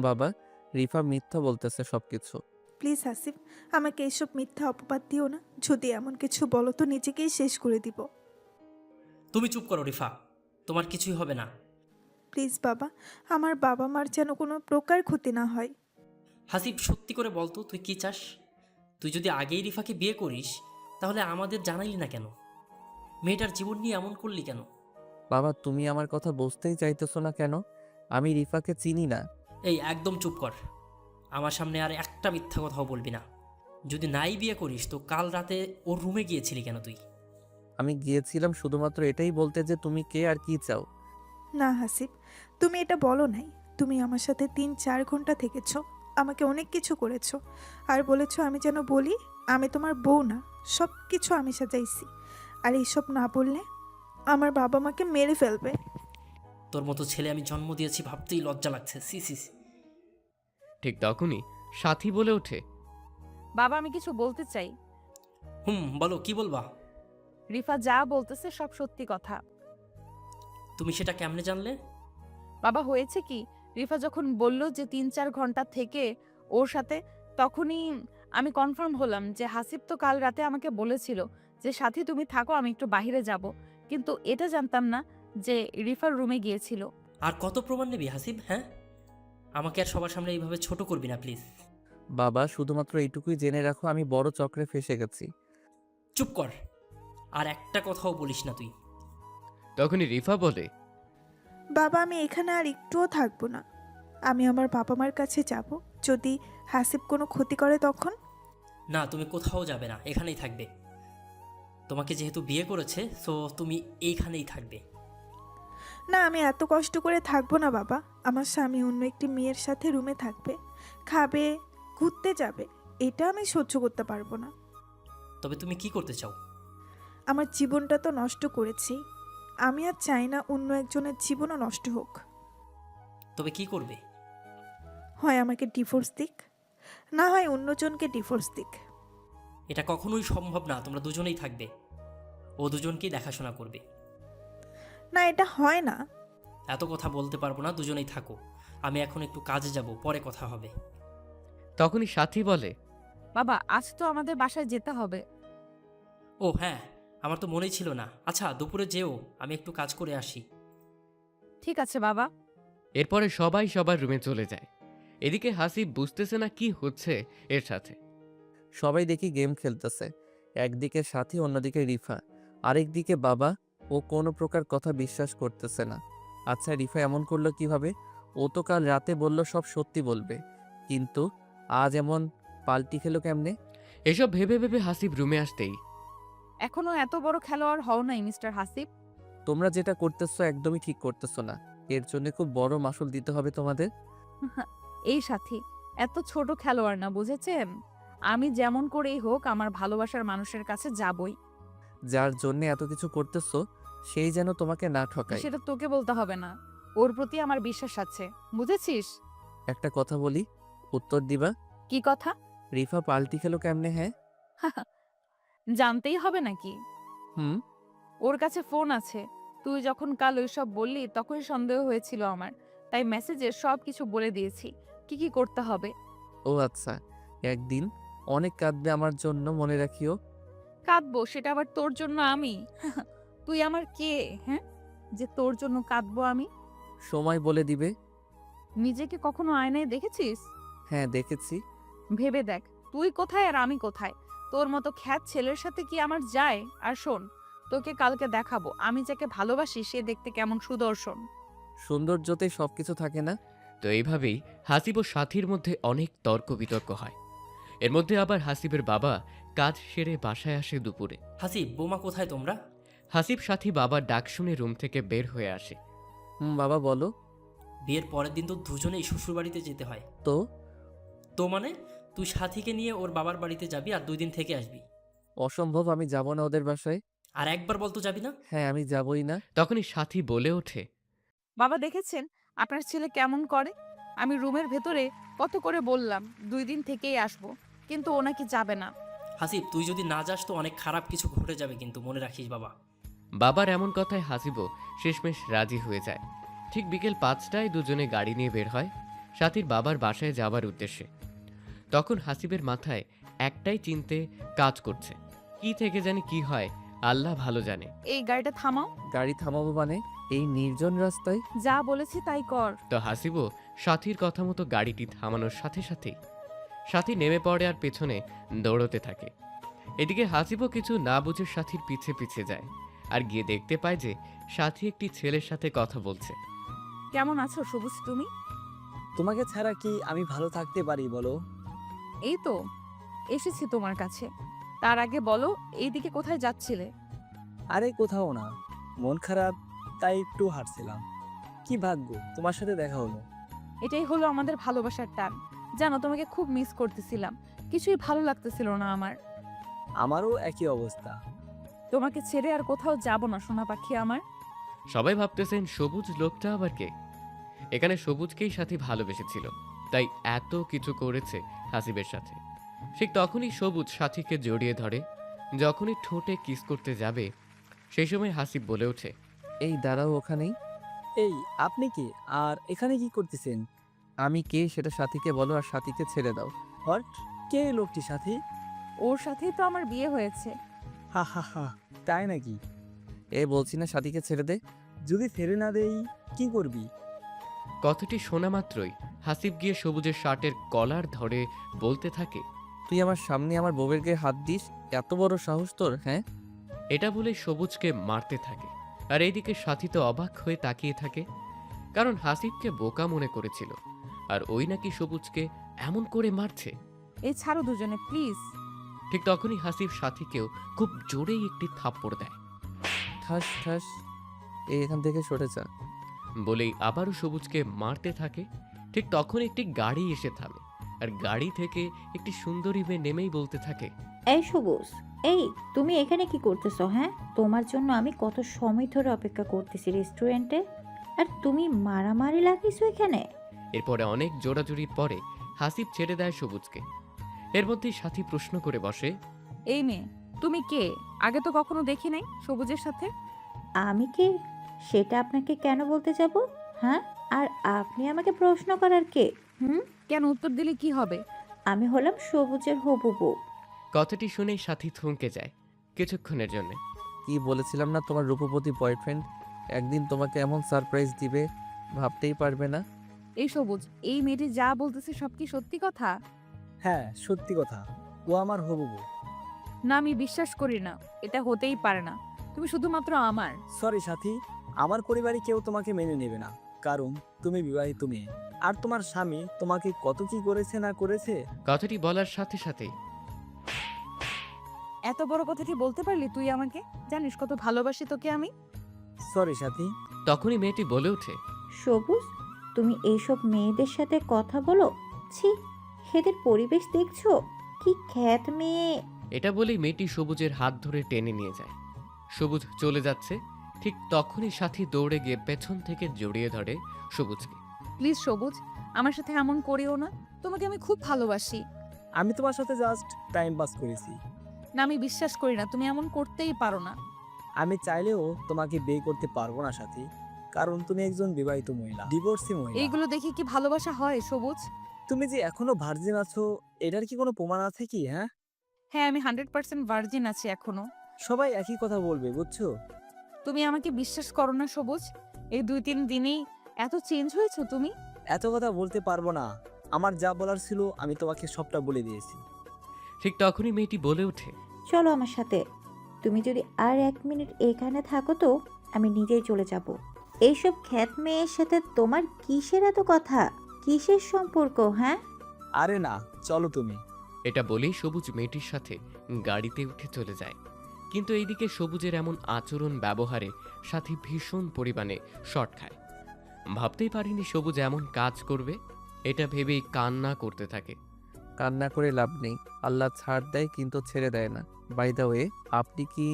Speaker 2: বাবা, রিফা মিথ্যা বলতেছে সবকিছু।
Speaker 7: প্লিজ হাসিব, আমাকে এইসব মিথ্যা অপবাদ দিও না, যদি এমন কিছু বলো তো নিজেকেই শেষ করে দিব।
Speaker 5: তুমি চুপ করো রিফা, তোমার কিছুই হবে না।
Speaker 7: প্লিজ বাবা, আমার বাবা মার যেন কোনো প্রকার ক্ষতি না হয়।
Speaker 5: হাসিব সত্যি করে বলতো তুই কি চাস? তুই যদি আগেই রিফাকে বিয়ে করিস তাহলে আমাদের জানাইলি না কেন? মেয়েটার জীবন নিয়ে এমন করলি কেন?
Speaker 2: বাবা, তুমি আমার কথা বুঝতেই চাইতেছো না কেন? আমি রিফাকে চিনি না।
Speaker 5: এই একদম চুপ কর, আমার সামনে আর একটা মিথ্যা কথাও বলবি না। যদি নাই বিয়ে করিস তো কাল রাতে ওর রুমে গিয়েছিলি কেন তুই?
Speaker 2: আমি গিয়েছিলাম শুধুমাত্র এটাই বলতে যে তুমি কে আর কি চাও।
Speaker 7: না হাসিব, তুমি এটা বলো নাই, তুমি আমার সাথে 3-4 ঘন্টা থেকেছ, আমাকে অনেক কিছু করেছো, আর বলেছো আমি যেন বলি আমি তোমার বউ না, সব কিছু আমি সাজাইছি, আর এইসব না বললে আমার বাবা মাকে মেরে ফেলবে।
Speaker 5: তোর মতো ছেলে আমি জন্ম দিয়েছি ভাবতেই লজ্জা লাগছে, সি সি সি।
Speaker 3: ঠিক তখনই সাথী বলে ওঠে,
Speaker 1: বাবা, আমি কিছু বলতে চাই।
Speaker 5: বলো কি বলবা?
Speaker 1: রিফা যা বলতেছে সব সত্যি কথা।
Speaker 5: তুমি সেটা কেমনে জানলে?
Speaker 1: বাবা, হয়েছে কি, রিফা যখন বলল যে 3-4 ঘন্টা থেকে ওর সাথে, তখনই আমি কনফার্ম হলাম যে হাসিব তো কাল রাতে আমাকে বলেছিল যে সাথী তুমি থাকো, আমি একটু বাইরে যাব, কিন্তু এটা জানতাম না যে রিফার রুমে গিয়েছিল।
Speaker 5: আর কত প্রমাণ নেবি হাসিব? হ্যাঁ, আমাকে আর সবার সামনে এইভাবে ছোট করবি না প্লিজ।
Speaker 2: বাবা, শুধুমাত্র এইটুকুই জেনে রাখো, আমি বড় চক্রে ফেসে গেছি।
Speaker 5: চুপ কর, আর একটা কথাও বলিস না তুই।
Speaker 3: তখনই রিফা বলে,
Speaker 7: বাবা, আমি এখানে আর একটুও থাকবো না, আমি আমার বাবা মার কাছে যাব, যদি হাসিব কোনো ক্ষতি করে তখন।
Speaker 5: না, তুমি কোথাও যাবে না, এখানেই থাকবে। তোমাকে যেহেতু বিয়ে করেছে সো তুমি এইখানেই থাকবে।
Speaker 7: না, আমি এত কষ্ট করে থাকবো না বাবা, আমার স্বামী অন্য একটি মেয়ের সাথে রুমে থাকবে, খাবে, ঘুরতে যাবে, এটা আমি সহ্য করতে পারবো না।
Speaker 5: তবে তুমি কি করতে চাও?
Speaker 7: আমার জীবনটা তো নষ্ট করেছি, আমি আর চাই না অন্য একজনের জীবনও নষ্ট হোক।
Speaker 5: তবে কি করবে?
Speaker 7: হয় আমাকে ডিভোর্স দিক, না হয় অন্যজনকে ডিভোর্স দিক।
Speaker 5: এটা কখনোই সম্ভব না, তোমরা দুজনেই থাকবে, ও দুজনকেই দেখাশোনা করবে।
Speaker 7: না, এটা হয় না।
Speaker 5: এত কথা বলতে পারবো না, দুজনেই থাকো। আমি এখন একটু কাজে যাব, পরে কথা হবে।
Speaker 3: তখনই সাথী বলে,
Speaker 1: বাবা, আজ তো আমাদের বাসায় যেতে হবে।
Speaker 5: ও হ্যাঁ, আমার তো মনেই ছিল না। আচ্ছা, দুপুরে যেও, আমি একটু কাজ করে আসি।
Speaker 1: ঠিক আছে বাবা।
Speaker 3: এরপরে সবাই সবার রুমে চলে যায়। এদিকে হাসিব বুঝতেছে না কি হচ্ছে এর সাথে।
Speaker 2: সবাই দেখি গেম খেলতেছে, একদিকে সাথী, অন্যদিকে রিফা, আরেকদিকে বাবা। ও কোনো প্রকার কথা বিশ্বাস করতেছে না। আচ্ছা, রিফা এমন করলো কিভাবে? ও তো কাল রাতে বলল সব সত্যি বলবে, কিন্তু আজ এমন পাল্টি খেলো কেমনে?
Speaker 3: এসব ভেবে ভেবে হাসিব রুমে আসতেই
Speaker 1: এখনো এত বড় খেলোয়াড় হও নাই মিস্টার হাসিব।
Speaker 2: তোমরা যেটা করতেছো একদমই ঠিক করতেছো না। এর জন্য খুব বড় মাসুল দিতে হবে তোমাদের।
Speaker 1: এই সাথী এত ছোট খেলোয়াড় না, বুঝেছেন? আমি যেমন করেই হোক আমার ভালোবাসার মানুষের কাছে যাবই।
Speaker 2: যার জন্য এত কিছু করতেছো সেই যেন তোমাকে না ঠকায়।
Speaker 1: সেটা তোকে বলতে হবে না, ওর প্রতি আমার বিশ্বাস আছে, বুঝেছিস?
Speaker 2: একটা কথা বলি, উত্তর দিবা?
Speaker 1: কি কথা?
Speaker 2: রিফা পাল্টি খেলো কেমনে? হ্যাঁ।
Speaker 1: জানতেই হবে নাকি?
Speaker 2: হুম।
Speaker 1: ওর কাছে ফোন আছে। তুই যখন কাল ওইসব বললি তখনই সন্দেহ হয়েছিল আমার, তাই মেসেজে সব কিছু বলে দিয়েছি কি কি করতে হবে।
Speaker 2: ও আচ্ছা, একদিন অনেক কাঁদবে আমার জন্য, মনে রাখিও।
Speaker 1: কাঁদবো সেটা আবার তোর জন্য আমি? তুই আমার কে, হ্যাঁ, যে তোর জন্য কাঁদবো আমি?
Speaker 2: সময় বলে দিবে।
Speaker 1: নিজেকে কখনো আয়নায় দেখেছিস?
Speaker 2: হ্যাঁ দেখেছি।
Speaker 1: ভেবে দেখ তুই কোথায় আর আমি কোথায়। তোর মতো খ্যাত ছেলের সাথে কি আমার যায়? আর শোন, তোকে কালকে দেখাবো আমি যাকে ভালোবাসি সে দেখতে কেমন সুদর্শন।
Speaker 2: সৌন্দর্যতেই সবকিছু থাকে না।
Speaker 3: তো এইভাবেই হাসিব ও সাথীর মধ্যে অনেক তর্ক বিতর্ক হয়। এর মধ্যে আবার হাসিবের বাবা কাজ সেরে বাসায় আসে দুপুরে।
Speaker 5: হাসিব, বৌমা কোথায় তোমরা?
Speaker 3: হাসিব সাথী বাবার ডাক শুনে রুম থেকে বের হয়ে আসে।
Speaker 2: বাবা বলো।
Speaker 5: বিয়ের পরের দিন তো দুজনেই শ্বশুরবাড়িতে যেতে হয়।
Speaker 2: তো
Speaker 5: তো মানে তুই সাথীকে নিয়ে ওর বাবার বাড়িতে যাবি আর 2 দিন থেকে আসবি।
Speaker 2: অসম্ভব, আমি যাব না ওদের বাসায়।
Speaker 5: আর একবার বলতো যাবি না?
Speaker 2: হ্যাঁ আমি যাবই না।
Speaker 3: তখনই সাথী বলে ওঠে,
Speaker 1: বাবা দেখেছেন আপনার ছেলে কেমন করে? আমি রুমের ভেতরে কত করে বললাম 2 দিন থেকেই আসবো, কিন্তু ও নাকি যাবে না।
Speaker 5: হাসিব, তুই যদি না যাস তো অনেক খারাপ কিছু ঘটে যাবে, কিন্তু মনে রাখিস বাবা।
Speaker 3: বাবার এমন কথায় হাসিবও শেষমেশ রাজি হয়ে যায়। ঠিক বিকেল 5টায় দুজনে গাড়ি নিয়ে বের হয় সাথীর বাবার বাসায় যাবার উদ্দেশ্যে। তখন হাসিবের মাথায় একটাই চিন্তে কাজ করছে, কি থেকে জানি কি হয় আল্লাহ ভালো জানে।
Speaker 1: এই গাড়িটা থামাও।
Speaker 2: গাড়ি থামাবো মানে? এই নির্জন রাস্তায়?
Speaker 1: যা বলেছি তাই কর।
Speaker 3: তো হাসিবও সাথীর কথা মতো গাড়িটি থামানোর সাথে সাথেই সাথী নেমে পড়ে আর পেছনে দৌড়তে থাকে। এদিকে হাসিবও কিছু না বুঝে সাথীর পিছে পিছে যায় আর গিয়ে দেখতে পায় যে সাথী একটি ছেলের সাথে কথা বলছে।
Speaker 1: কেমন আছো সবুজ তুমি?
Speaker 8: তোমাকে ছাড়া কি আমি ভালো থাকতে পারি বলো?
Speaker 1: এই তো এসেছি তোমার কাছে। তার আগে বলো এইদিকে কোথায় যাচ্ছিলে?
Speaker 8: আরে কোথাও না, মন খারাপ তাই একটু হাঁটছিলাম। কি ভাগ্য তোমার সাথে দেখা হলো।
Speaker 1: এটাই হলো আমাদের ভালোবাসার টান। জানো তোমাকে খুব মিস করতেছিলাম, কিছুই ভালো লাগতেছিল না আমার।
Speaker 8: আমারও একই অবস্থা।
Speaker 1: তোমাকে ছেড়ে আর কোথাও যাব না সোনা পাখি আমার।
Speaker 3: সবাই ভাবতেছেন সবুজ লোকটা আবার কে। এখানে সবুজকেই সাথী ভালোবেসেছিল, তাই এত কিছু করেছে হাসিবের সাথে। ঠিক তখনই সবুজ সাথীকে জড়িয়ে ধরে। যখনই ঠোঁটে কিস করতে যাবে সেই সময় হাসিব বলে ওঠে,
Speaker 2: এই দাঁড়াও ওখানেই।
Speaker 8: এই আপনি কি আর এখানে কি করতেছেন?
Speaker 2: আমি কে সেটা সাথীকে বলো আর সাথীকে ছেড়ে দাও।
Speaker 8: হট, কে এই লোকটি সাথী?
Speaker 1: ওর সাথেই তো আমার বিয়ে হয়েছে।
Speaker 8: হা হা হা, তাই নাকি?
Speaker 2: এ বলছি না সাথীকে ছেড়ে দে।
Speaker 8: যদি ফেরে না দেই কি করবি?
Speaker 3: কথাটি শোনা মাত্রই হাসিব গিয়ে সবুজের শার্টের কলার ধরে বলতে থাকে,
Speaker 2: তুই আমার সামনে আমার বউয়ের গায়ে হাত দিস? এত বড় সাহস তোর? হ্যাঁ।
Speaker 3: এটা বলে সবুজকে মারতে থাকে। আর এইদিকে সাথী তো অবাক হয়ে তাকিয়ে থাকে, কারণ হাসিবকে বোকা মনে করেছিল আর ওই নাকি সবুজকে এমন করে মারছে।
Speaker 1: এই ছাড়ো দুজনে প্লিজ।
Speaker 3: ঠিক তখনই হাসিব সাথীকেও খুব জোরেই একটি থাপ্পড় দেয়।
Speaker 2: ঠাস ঠাস। এখান থেকে সরে যা।
Speaker 3: বলেই আবারও সবুজকে মারতে থাকে। ঠিক তখন একটি গাড়ি এসে থামে আর গাড়ি থেকে একটি সুন্দরী মেয়ে নেমেই বলতে থাকে,
Speaker 9: এই সবুজ, এই তুমি এখানে কি করতেছো? হ্যাঁ, তোমার জন্য আমি কত সময় ধরে অপেক্ষা করতেছি রেস্টুরেন্টে, আর তুমি মারামারি লাগিয়েছো এখানে?
Speaker 3: এরপরে অনেক জোড়াজুড়ির পরে হাসিব ছেড়ে দেয় সবুজকে। এর মধ্যেই সাথী প্রশ্ন করে বসে,
Speaker 1: এই মেয়ে তুমি কে? আগে তো কখনো দেখি নাই সবুজের সাথে।
Speaker 9: আমি কে সেটা আপনাকে কেন বলতে যাব? হ্যাঁ, আর আপনি আমাকে প্রশ্ন করার কে?
Speaker 1: কেন উত্তর দিলে কি হবে?
Speaker 9: আমি হলাম সবুজের হবু বউ।
Speaker 3: কথাটি শুনেই সাথী থমকে যায় কিছুক্ষণের জন্য।
Speaker 2: কি বলেছিলাম না তোমার রূপবতী বয়ফ্রেন্ড একদিন তোমাকে এমন সারপ্রাইজ দিবে, ভাবতেই পারবে না।
Speaker 1: এই সবুজ, এই মেয়েটি যা বলতেছে সব কি সত্যি কথা?
Speaker 8: হ্যাঁ সত্যি কথা, ও আমার হবু বউ।
Speaker 1: না আমি বিশ্বাস করি না, এটা হতেই পারে না। তুমি শুধুমাত্র আমার।
Speaker 8: সরি সাথী, আমার পরিবারে কেউ তোমাকে মেনে নেবে না, কারণ তুমি বিবাহিত মেয়ে। আর তোমার স্বামী তোমাকে কত কি করেছে না করেছে।
Speaker 3: কথাটি বলার সাথে সাথেই
Speaker 1: এত বড় কথাটি বলতে পারলি তুই আমাকে? জানিস কত ভালোবাসি তোকে আমি।
Speaker 8: সরি সাথী।
Speaker 3: তখনই মেয়েটি বলে ওঠে,
Speaker 9: সবুজ, তুমি এইসব মেয়েদের সাথে কথা বলো? ছি, এদের পরিবেশ দেখছো? কি খ্যাত মেয়ে!
Speaker 3: এটা বলেই মেয়েটি সবুজের হাত ধরে টেনে নিয়ে যায়। সবুজ চলে যাচ্ছে, ঠিক তখনই সাথী দৌড়ে গিয়ে পেছন থেকে জড়িয়ে ধরে সবুজকে।
Speaker 1: প্লিজ সবুজ, আমার সাথে এমন করিও না। তোমাকে আমি খুব ভালোবাসি।
Speaker 8: আমি তোমার সাথে জাস্ট টাইম পাস করেছি।
Speaker 1: না, আমি বিশ্বাস করি না, তুমি এমন করতেই পারো না।
Speaker 8: আমি চাইলেও তোমাকে বিয়ে করতে পারবো না সাথী, কারণ তুমি একজন বিবাহিত মহিলা, ডিভোর্সি মহিলা।
Speaker 1: এইগুলো দেখে কি ভালোবাসা হয় সবুজ?
Speaker 8: তুমি যে এখনো ভার্জিন আছো, এটার কি কোনো প্রমাণ আছে কি? হ্যাঁ,
Speaker 1: হ্যাঁ, আমি 100% ভার্জিন আছি এখনো।
Speaker 8: সবাই একই কথা বলবে, বুঝছো?
Speaker 1: তুমি আমাকে বিশ্বাস করো না সবুজ? এই 2-3 দিনেই এত চেঞ্জ হয়েছো তুমি।
Speaker 8: এত কথা বলতে পারবো না। আমার যা বলার ছিল আমি তোমাকে সবটা বলে দিয়েছি।
Speaker 3: ঠিক তখনই মেয়েটি বলে ওঠে,
Speaker 9: চলো আমার সাথে। তুমি যদি আর 1 মিনিট এখানে থাকো তো আমি নিজেই চলে যাব। এইসব খ্যাত মেয়ের সাথে তোমার কিসের এত কথা? কিসের সম্পর্ক, হ্যাঁ?
Speaker 8: আরে না, চলো তুমি।
Speaker 3: এটা বলেই সবুজ মেয়েটির সাথে গাড়িতে উঠে চলে যায়। কিন্তু এইদিকে সবুজের এমন আচরণ ব্যবহারে সাথী ভীষণ পরিমাণে শর্ট খায়। ভাবতেই পারিনি সবুজ এমন কাজ করবে। এটা ভেবেই কান্না করতে থাকে।
Speaker 2: কান্না করে লাভ নেই, আল্লাহ ছাড় দেয় কিন্তু ছেড়ে দেয় না। বাই দ্য ওয়ে, আপনি কি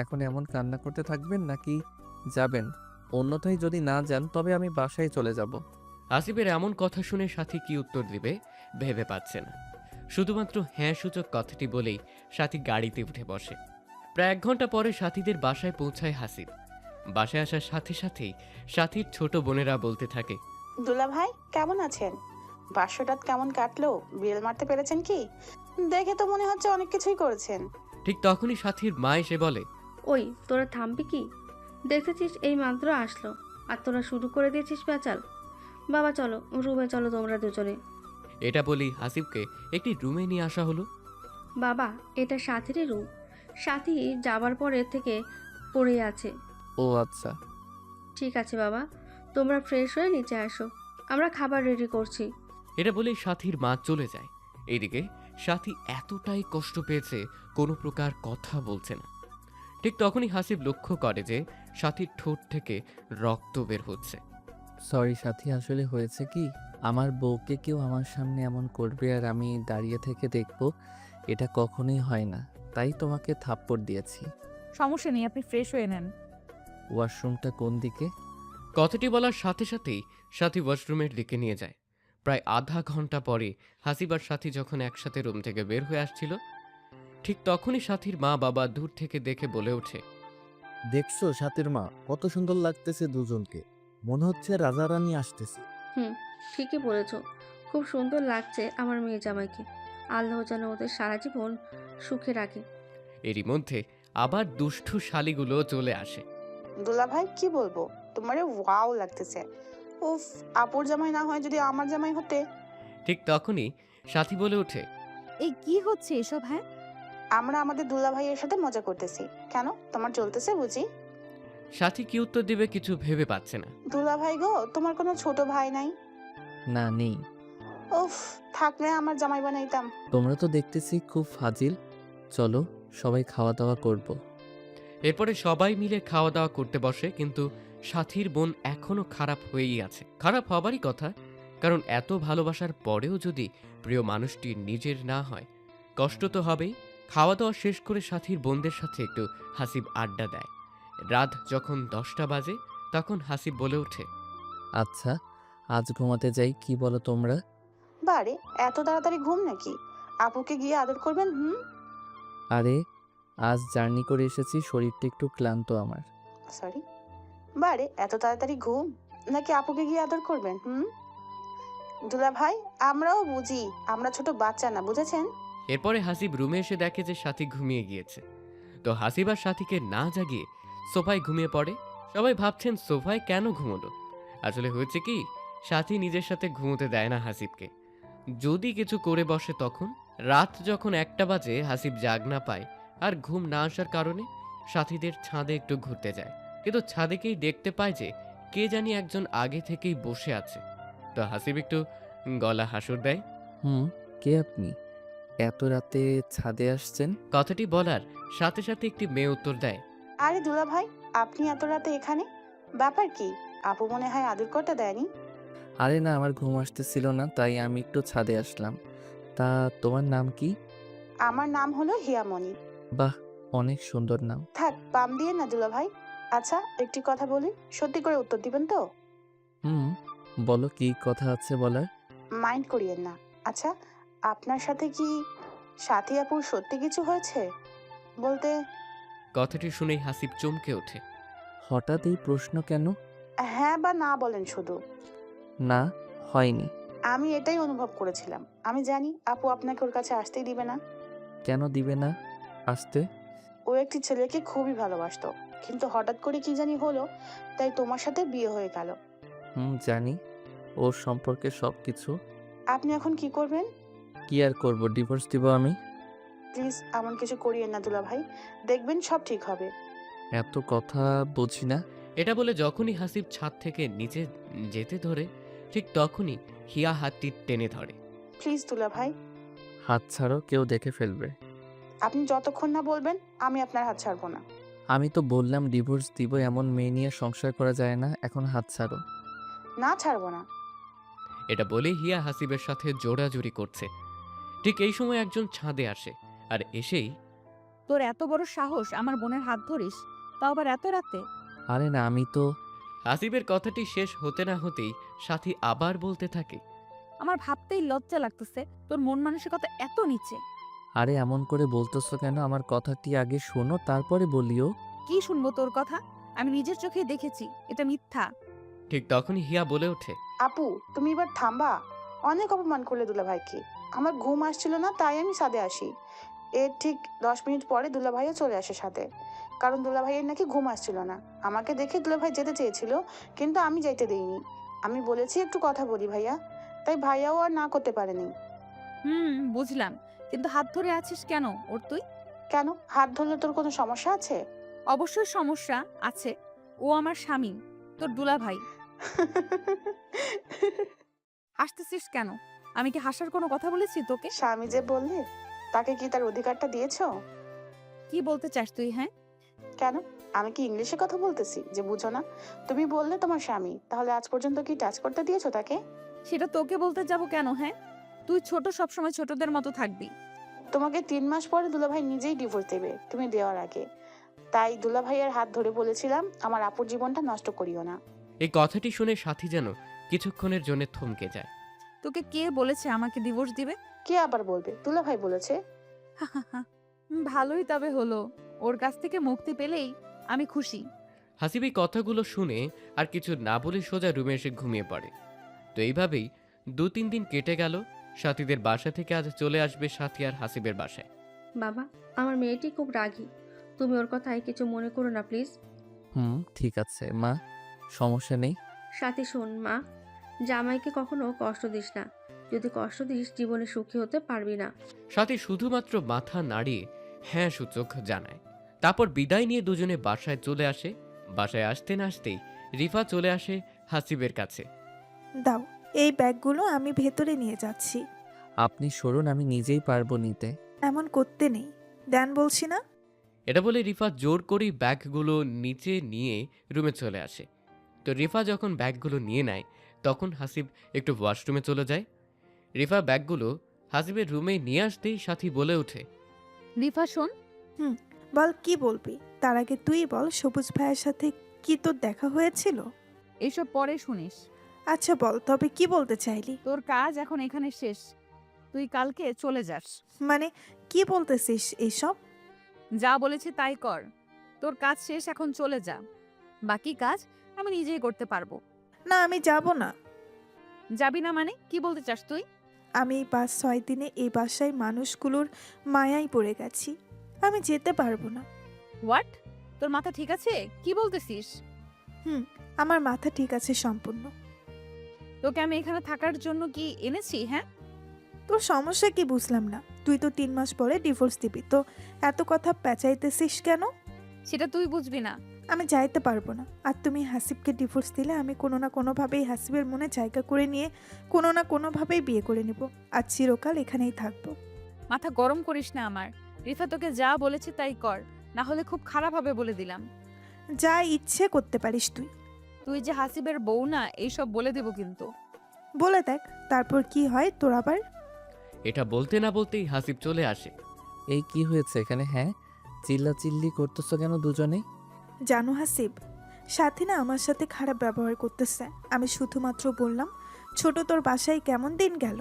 Speaker 2: এখন এমন কান্না করতে থাকবেন নাকি যাবেন? অন্যথায় যদি না যান তবে আমি বাসায় চলে যাব।
Speaker 3: আসিফের এমন কথা শুনে সাথী কি উত্তর দিবে ভেবে পাচ্ছে না। শুধুমাত্র হ্যাঁ সূচক কথাটি বলেই সাথী গাড়িতে উঠে বসে। প্রায় 1 ঘন্টা পরে সাথীদের বাসায় পৌঁছায় হাসিব। বাসায় আসার সাথে সাথেই সাথীর ছোট বোনেরা বলতে থাকে,
Speaker 10: দুলা ভাই কেমন আছেন? বাসরাত কেমন কাটলো? বিড়াল মারতে পেরেছেন কি? দেখে তো মনে হচ্ছে অনেক কিছুই করেছেন।
Speaker 3: ঠিক তখনই সাথীর মা এসে বলে,
Speaker 6: ওই তোরা থামবি কি? দেখতেছিস এই মাত্র আসলো আর তোরা শুরু করে দিয়েছিস পেঁচাল। বাবা চলো রুমে, চলো তোমরা দুজনে।
Speaker 3: এটা বলেই হাসিবকে একটি রুমে নিয়ে আসা হলো।
Speaker 6: বাবা এটা সাথীরই রুম, সাথী যাবার পরে থেকে পড়ে আছে।
Speaker 2: ও আচ্ছা।
Speaker 6: ঠিক আছে বাবা, তোমরা ফ্রেশ হয়ে নিচে আসো, আমরা খাবার রেডি করছি।
Speaker 3: এটা বলেই সাথীর মা চলে যায়। এদিকে সাথী এতটাই কষ্ট পেয়েছে কোনো প্রকার কথা বলছে না। ঠিক তখনই হাসিব লক্ষ্য করে যে সাথীর ঠোঁট থেকে রক্ত বের হচ্ছে।
Speaker 2: সরি সাথী, আসলে হয়েছে কি, আমার বউকে কেউ আমার সামনে এমন করবে আর আমি দাঁড়িয়ে থেকে দেখব, এটা কখনোই হয় না। তাই তোমাকে থাপ্পড় দিয়েছি।
Speaker 1: সমস্যা নেই, আপনি ফ্রেশ হয়ে নেন।
Speaker 2: ওয়াশরুমটা কোন দিকে?
Speaker 3: কথাটি বলার সাথে সাথেই সাথী ওয়াশরুমের দিকে নিয়ে যায়। প্রায় আধা ঘন্টা পরে হাসিব আর সাথী যখন একসাথে রুম থেকে বের হয়ে আসছিল, ঠিক তখনই সাথীর মা বাবা দূর থেকে দেখে বলে ওঠে,
Speaker 11: দেখছো সাথীর মা, কত সুন্দর লাগতেছে দুজনকে, মনে হচ্ছে রাজা রানী আসতেছে।
Speaker 6: ঠিকই বলেছো, খুব সুন্দর লাগছে আমার মেয়ে জামাইকে। আল্লাহ যেন ওদের সারা জীবন সুখে রাখে।
Speaker 3: এরই মধ্যে আবার দুষ্টু শালিগুলো চলে আসে।
Speaker 10: দুলা ভাই কি বলবো, তোমারে ওয়াও লাগতেছে। উফ, আপুর জামাই না হয় যদি আমার জামাই হতে।
Speaker 3: ঠিক তখনই সাথী বলে ওঠে,
Speaker 1: এই কি হচ্ছে এসব? হ্যাঁ,
Speaker 10: আমরা আমাদের দুলা ভাইয়ের সাথে মজা করতেছি, কেন তোমার চলতেছে বুঝি?
Speaker 3: সাথী কি উত্তর দিবে কিছু ভেবে পাচ্ছে না।
Speaker 10: দুলা ভাই গো, তোমার কোনো ছোট ভাই নাই?
Speaker 2: না, নেই।
Speaker 10: উফ, থাকলে আমার জামাই বানাইতাম।
Speaker 2: তোমরা তো দেখতেছি খুব ফাজিল। চলো সবাই খাওয়া দাওয়া করব।
Speaker 3: এরপরে সবাই মিলে খাওয়া দাওয়া করতে বসে, কিন্তু সাথীর বোন এখনো খারাপ হয়েই আছে। খারাপ হবারই কথা, কারণ এত ভালোবাসার পরেও যদি প্রিয় মানুষটি নিজের না হয়, কষ্ট তো হবেই। খাওয়া দাওয়া শেষ করে সাথীর বোনদের সাথে একটু হাসিব আড্ডা দেয়। রাত যখন 10টা বাজে তখন হাসিব বলে ওঠে,
Speaker 2: আচ্ছা, আজ ঘুমাতে যাই, কি বলো তোমরা?
Speaker 10: বারে এত তাড়াতাড়ি ঘুম নাকি? আপুকে গিয়ে আদর করবেন?
Speaker 2: আরে আজ জার্নি করে এসেছি, শরীরটা একটু ক্লান্ত আমার।
Speaker 10: সরি, বারে এত তাড়াতাড়ি ঘুম নাকি আপুকে গিয়ে আদর করবেন? দুলা ভাই, আমরাও বুঝি, আমরা ছোট বাচ্চা না, বুঝেছেন?
Speaker 3: এরপরে হাসিব রুমে এসে দেখে যে সাথী ঘুমিয়ে গিয়েছে। তো হাসিব আর সাথীকে না জাগিয়ে সোফায় ঘুমিয়ে পড়ে। সবাই ভাবছেন সোফায় কেন ঘুমোলো। আসলে হয়েছে কি, সাথী নিজের সাথে ঘুমোতে দেয় না হাসিবকে। যদি কিছু করে বসে তখন। রাত যখন 1টা বাজে হাসিব জাগ না পায় আর ঘুম না আসার কারণে সাথীদের ছাদে একটু ঘুরতে যায়। কিন্তু ছাদেকেই দেখতে পায় যে কে জানি একজন আগে থেকেই বসে আছে। তো হাসিব একটু গলা হাসুর দেয়।
Speaker 2: কে আপনি? এত রাতে ছাদে আসছেন?
Speaker 3: কথাটি বলার সাথে সাথে একটি মেয়ে উত্তর দেয়,
Speaker 10: আরে দুলা ভাই, আপনি এত রাতে এখানে? ব্যাপার কি? আপু মনে হয় আদর করতে দেয়নি?
Speaker 2: আরে না, আমার ঘুম আসতেছিল না, তাই আমি একটু ছাদে আসলাম। তা তোমার নাম কি?
Speaker 10: আমার নাম হলো হিয়ামণি।
Speaker 2: বাহ, অনেক সুন্দর নাম।
Speaker 10: থাক, পাম দিয়ে না দুলা ভাই। আচ্ছা, একটি কথা বলি, সত্যি করে উত্তর দিবেন তো?
Speaker 2: হুম, বলো কি কথা আছে বলার।
Speaker 10: মাইন্ড করিয়েন না। আচ্ছা, আপনার সাথে কি সাথী আপুর সত্যি কিছু হয়েছে? বলতে,
Speaker 3: কথাটি শুনেই হাসিব চমকে ওঠে।
Speaker 2: হঠাৎ এই প্রশ্ন কেন?
Speaker 10: হ্যাঁ বা না বলেন শুধু।
Speaker 2: না, হয়নি।
Speaker 10: আমি এটাই অনুভব করেছিলাম। আমি জানি আপু আপনাকে ওর কাছে আসতেই দিবে না।
Speaker 2: কেন দিবে না আসতে?
Speaker 10: ও একটি ছেলেকে খুবই ভালোবাসতো, কিন্তু হঠাৎ করে কি জানি হলো, তাই তোমার সাথে বিয়ে হয়ে গেল।
Speaker 2: জানি ওর সম্পর্কে সব কিছু।
Speaker 10: আপনি এখন কি করবেন?
Speaker 2: কি আর করব, ডিভোর্স দিব আমি।
Speaker 10: প্লিজ এমন কিছু করিয়েন না দুলা ভাই, দেখবেন সব ঠিক হবে।
Speaker 2: এত কথা বুঝি না।
Speaker 3: এটা বলে যখনই হাসিব ছাদ থেকে নিচে যেতে ধরে, ঠিক তখনই হিয়া হাতটি টেনে ধরে।
Speaker 10: প্লিজ দুলা ভাই,
Speaker 2: হাত ছাড়ো, কেউ দেখে ফেলবে।
Speaker 10: আপনি যতক্ষণ না বলবেন আমি আপনার হাত ছাড়বো না।
Speaker 2: আমি তো বললাম ডিভোর্স দিব, এমন মেয়ে নিয়ে সংসার করা যায় না, এখন হাত ছাড়ো।
Speaker 10: না, ছাড়বো না।
Speaker 3: এটা বলে হিয়া হাসিবের সাথে জোড়াজুড়ি করছে। ঠিক এই সময় একজন ছাদে আসে, আর এসেই
Speaker 1: তোর এত বড় সাহস আমার বোনের হাত ধরিস, তাও আবার এত রাতে?
Speaker 2: আরে না, আমি তো।
Speaker 3: হাসিবের কথাটি শেষ হতে না হতেই সাথী আবার বলতে থাকে।
Speaker 1: আমার ভাবতেই লজ্জা লাগতেছে, তোর মন মানসিকতা এত নিচে।
Speaker 2: আরে এমন করে বলতেছো কেন? আমার কথাটি আগে শোনো, তারপরে বলিও।
Speaker 1: কি শুনবো তোর কথা? আমি নিজের চোখেই দেখেছি, এটা মিথ্যা।
Speaker 3: ঠিক তখনই হিয়া বলে ওঠে।
Speaker 10: আপু, তুমি এবার থামবা। অনেক অপমান করলে দুলা ভাইকে। আমার ঘুম আসছিল না, তাই আমি সাথে আসি। এর ঠিক 10 মিনিট পরে দুলা ভাইও চলে আসে সাথে, কারণ দুলা ভাইয়ের নাকি ঘুম আসছিল না। আমাকে দেখে দুলা ভাই যেতে চেয়েছিল, কিন্তু আমি যাইতে দেইনি। আমি বলেছি একটু কথা বলি ভাইয়া, তাই ভাইয়াও আর না করতে পারেনি।
Speaker 1: বুঝলাম, কিন্তু হাত ধরে আছিস কেন ওর তুই?
Speaker 10: কেন, হাত ধরলে তোর কোনো সমস্যা আছে?
Speaker 1: অবশ্যই সমস্যা আছে। ও আমার স্বামী, তোর দুলা ভাই। হাসতেছিস কেন? আমি কি হাসার কোনো কথা বলেছি তোকে?
Speaker 10: স্বামী যে বললে, তাকে কি তার অধিকারটা দিয়েছো?
Speaker 1: কি বলতে চাস তুই? হ্যাঁ,
Speaker 10: কেন, আমি কি ইংলিশে কথা বলতেছি যে বুঝো না? তুমি বললে তোমার স্বামী, তাহলে আজ পর্যন্ত কি টাচ করতে দিয়েছো তাকে?
Speaker 1: সেটা তোকে বলতে যাব কেন? হ্যাঁ, তুই ছোট, সবসময় ছোটদের মতো থাকবি।
Speaker 10: তোমাকে 3 মাস পরে দুলাভাই নিজেই ডিভোর্স দেবে, তুমি দেওয়ার আগে। তাই দুলাভাইয়ের হাত ধরে বলেছিলাম আমার আপুর জীবনটা নষ্ট করিও না।
Speaker 3: এই কথাটি শুনে সাথী যেন কিছুক্ষণের জন্য থমকে যায়।
Speaker 1: তোকে কে বলেছে আমাকে ডিভোর্স দিবে?
Speaker 10: কে আবার বলবে? দুলাভাই বলেছে।
Speaker 1: ভালোই তবে হলো, ওর কাছ থেকে মুক্তি পেলেই আমি খুশি।
Speaker 3: হাসিব এই কথাগুলো শুনে আর কিছু না বলে সোজা রুমে এসে ঘুমিয়ে পড়ে। তো এইভাবেই 2-3 দিন কেটে গেল। সাথীদের বাসা থেকে আজ চলে আসবে সাথী আর হাসিবের বাসায়।
Speaker 6: বাবা, আমার মেয়েটি খুব রাগী, তুমি ওর কথায় কিছু মনে করো না প্লিজ।
Speaker 2: ঠিক আছে মা, সমস্যা নেই।
Speaker 6: সাথে শোন মা, জামাইকে কখনো কষ্ট দিস না। যদি কষ্ট দিস জীবনে সুখী হতে পারবি না।
Speaker 3: সাথী শুধুমাত্র মাথা নাড়িয়ে হ্যাঁ সূচক জানায়। তারপর বিদায় নিয়ে দুজনে বাসায় চলে আসে। বাসায় আসতে না আসতেই রিফা চলে আসে হাসিবের কাছে।
Speaker 7: দাও, এই ব্যাগগুলো আমি ভেতরে নিয়ে যাচ্ছি।
Speaker 2: আপনি সরুন, আমি নিজেই পারবো নিতে।
Speaker 7: এমন করতে নেই, দেন বলছি না।
Speaker 3: এটা বলে রিফা জোর করেই ব্যাগগুলো নিচে নিয়ে রুমে চলে আসে। তো রিফা যখন ব্যাগগুলো নিয়ে নেয়, তখন হাসিব একটু ওয়াশরুমে চলে যায়। রিফা ব্যাগগুলো হাসিবের রুমে নিয়ে আসতেই সাথী বলে ওঠে।
Speaker 1: রিফা শোন।
Speaker 7: বল, কি বলবি? তার আগে তুই বল, সবুজ ভাইয়ের সাথে কি তোর দেখা হয়েছিল?
Speaker 1: এইসব পরে শুনিস।
Speaker 7: আচ্ছা বল, তবে কি বলতে চাইলি?
Speaker 1: তোর কাজ এখন এখানে শেষ, তুই কালকে চলে যাস।
Speaker 7: মানে কি বলতেছিস এইসব?
Speaker 1: যা বলেছি তাই কর, তোর কাজ শেষ, এখন চলে যা। বাকি কাজ আমি নিজেই করতে পারবো।
Speaker 7: না, আমি যাব না।
Speaker 1: যাবি না মানে কি বলতে চাস তুই?
Speaker 7: আমি এই 5-6 দিনে এই বাসায় মানুষগুলোর মায়ায় পড়ে গেছি, আমি যেতে পারবো না।
Speaker 1: হোয়াট? তোর মাথা ঠিক আছে? কি বলতেছিস?
Speaker 7: আমার মাথা ঠিক আছে সম্পূর্ণ।
Speaker 1: তোকে আমি এখানে থাকার জন্য কি এনেছি? হ্যাঁ,
Speaker 7: তোর সমস্যা কি বুঝলাম না। তুই তো 3 মাস পরে ডিভোর্স দিবি, তো এত কথা পেঁচাইতেছিস কেন?
Speaker 1: সেটা তুই বুঝবি না।
Speaker 7: আমি যাইতে পারবো না। আর তুমি হাসিবকে ডিভোর্স দিলে আমি কোনো না কোনোভাবেই হাসিবের মনে জায়গা করে নিয়ে কোনো না কোনোভাবেই বিয়ে করে নেব, আর চিরকাল এখানেই থাকবো।
Speaker 1: মাথা গরম করিস না আমার। রিফা তোকে যা বলেছে তাই কর, না হলে খুব খারাপ হবে বলে দিলাম।
Speaker 7: যা ইচ্ছে করতে পারিস তুই।
Speaker 1: তুই যে হাসিবের বউ না এইসব বলে দেব কিন্তু।
Speaker 7: বলে দেখ তারপর কি হয় তোর আবার।
Speaker 3: এটা বলতে না বলতেই হাসিব চলে আসে।
Speaker 2: এই কি হয়েছে এখানে? হ্যাঁ, চিল্লাচিল্লি করতেছো কেন দুজনেই?
Speaker 7: জানো হাসিব, সাথী না আমার সাথে খারাপ ব্যবহার করতেছে। আমি শুধুমাত্র বললাম ছোট তোর বাসায় কেমন দিন গেল।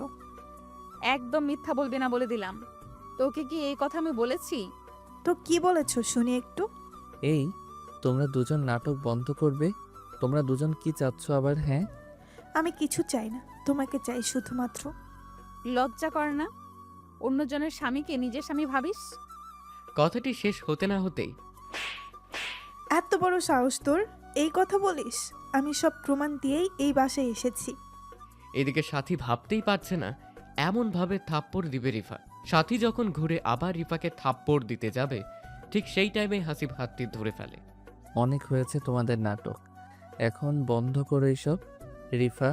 Speaker 1: একদম মিথ্যা বলবি না বলে দিলাম। তোকে কি এই কথা আমি বলেছি?
Speaker 7: তো কি বলেছো শুনি একটু।
Speaker 2: এই, তোমরা দুজন নাটক বন্ধ করবে? তোমরা দুজন কি চাচ্ছ আবার? হ্যাঁ,
Speaker 7: আমি কিছু চাই না, তোমাকে চাই শুধুমাত্র।
Speaker 1: লজ্জা কর না? অন্যজনের স্বামীকে নিজের স্বামী ভাবিস?
Speaker 3: কথাটি শেষ হতে না হতেই
Speaker 7: এত বড় সাহস তোর, এই কথা বলিস? আমি সব প্রমাণ দিয়েই এই বাসায় এসেছি।
Speaker 3: এদিকে সাথী ভাবতেই পারছে না এমনভাবে থাপ্পড় দিবে রিফা। সাথী যখন ঘুরে আবার রিফাকে থাপ্পড় দিতে যাবে, ঠিক সেই টাইমে হাসিব হাতটি ধরে ফেলে।
Speaker 2: অনেক হয়েছে তোমাদের নাটক, এখন বন্ধ করো এইসব। রিফা,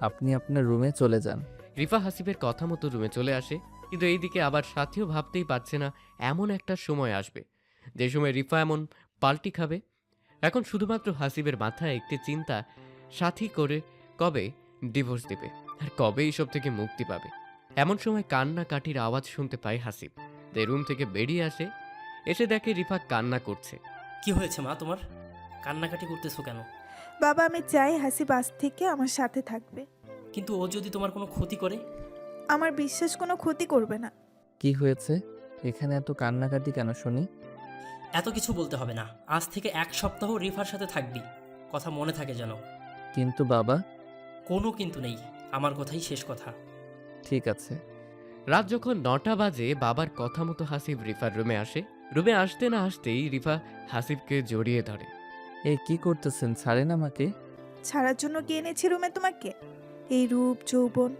Speaker 2: আপনি আপনার রুমে চলে যান।
Speaker 3: রিফা হাসিবের কথা মতো রুমে চলে আসে, কিন্তু এইদিকে আবার সাথীও ভাবতেই পারছে না এমন একটা সময় আসবে যে সময় রিফা এমন পাল্টি খাবে। এখন শুধুমাত্র হাসিবের মাথায় একটি চিন্তা, সাথী করে কবে ডিভোর্স দেবে আর কবে এইসব থেকে মুক্তি পাবে। এমন সময় কান্নাকাটির আওয়াজ শুনতে পায় হাসিব। তাই রুম থেকে বেরিয়ে আসে, এসে দেখে রিফা কান্না করছে।
Speaker 5: কি হয়েছে মা তোমার? কান্নাকাটি করতেছো কেন?
Speaker 7: বাবা, আমি চাই হাসিব আজ থেকে আমার সাথে থাকবে।
Speaker 5: কিন্তু ও যদি তোমার কোনো ক্ষতি করে?
Speaker 7: আমার বিশ্বাস কোনো ক্ষতি করবে না।
Speaker 2: কি হয়েছে এখানে? এত কান্নাকাটি কেন শুনি?
Speaker 5: এত কিছু বলতে হবে না, আজ থেকে 1 সপ্তাহ রিফার সাথে থাকবি, কথা মনে থাকে যেন।
Speaker 2: কিন্তু বাবা।
Speaker 5: কোনো কিন্তু নেই, আমার কথাই শেষ কথা।
Speaker 2: ঠিক আছে।
Speaker 3: রাত যখন 9টা বাজে, বাবার কথা মতো হাসিব রিফার রুমে আসে। রুমে আসতে না আসতেই রিফা হাসিবকে জড়িয়ে ধরে।
Speaker 2: এই কি করতেছেন? ছাড়েন আমাকে।
Speaker 7: ছাড়ার জন্য কি এনেছি রুমে তোমাকে? এই রূপ যৌবন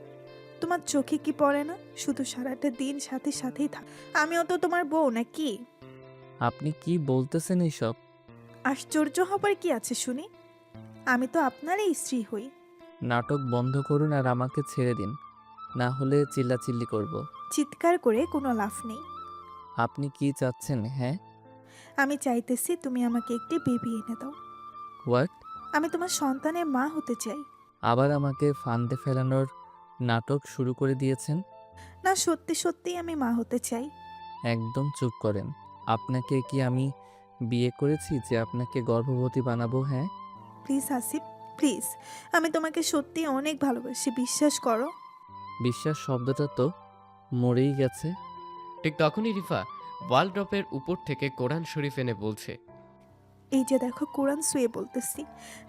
Speaker 7: তোমার চোখে কি পড়ে না? শুধু সারাটা দিন সাথে সাথেই থাক। আমিও তো তোমার বউ নাকি?
Speaker 2: আপনি কি বলতেছেন এইসব?
Speaker 7: আশ্চর্য হবার কি আছে শুনি? আমি তো আপনারই স্ত্রী হই।
Speaker 2: নাটক বন্ধ করুন আর আমাকে ছেড়ে দিন, না হলে চিল্লাচিল্লি করব।
Speaker 7: চিৎকার করে কোনো লাভ নেই।
Speaker 2: আপনি কি চাচ্ছেন? হ্যাঁ,
Speaker 7: আমি চাইতেছি তুমি আমাকে একটি বেবি এনে দাও।
Speaker 2: হোয়াট?
Speaker 7: আমি তোমার সন্তানের মা হতে চাই।
Speaker 2: আবার আমাকে ফান্দে ফেলানোর নাটক শুরু করে দিয়েছেন।
Speaker 7: না, সত্যি সত্যি আমি মা হতে চাই।
Speaker 2: একদম চুপ করেন। আপনাকে কি আমি বিয়ে করেছি যে আপনাকে গর্ভবতী বানাবো? হ্যাঁ,
Speaker 7: প্লিজ হাসিব, প্লিজ। আমি তোমাকে সত্যি অনেক ভালোবাসি, বিশ্বাস করো।
Speaker 2: বিশ্বাস শব্দটা তো মরেই গেছে।
Speaker 3: ঠিক তখনই রিফা ওয়ালড্রপের উপর থেকে কোরআন শরীফ এনে বলছে।
Speaker 7: এই যে দেখো, কোরআন শুয়ে বলতেছি।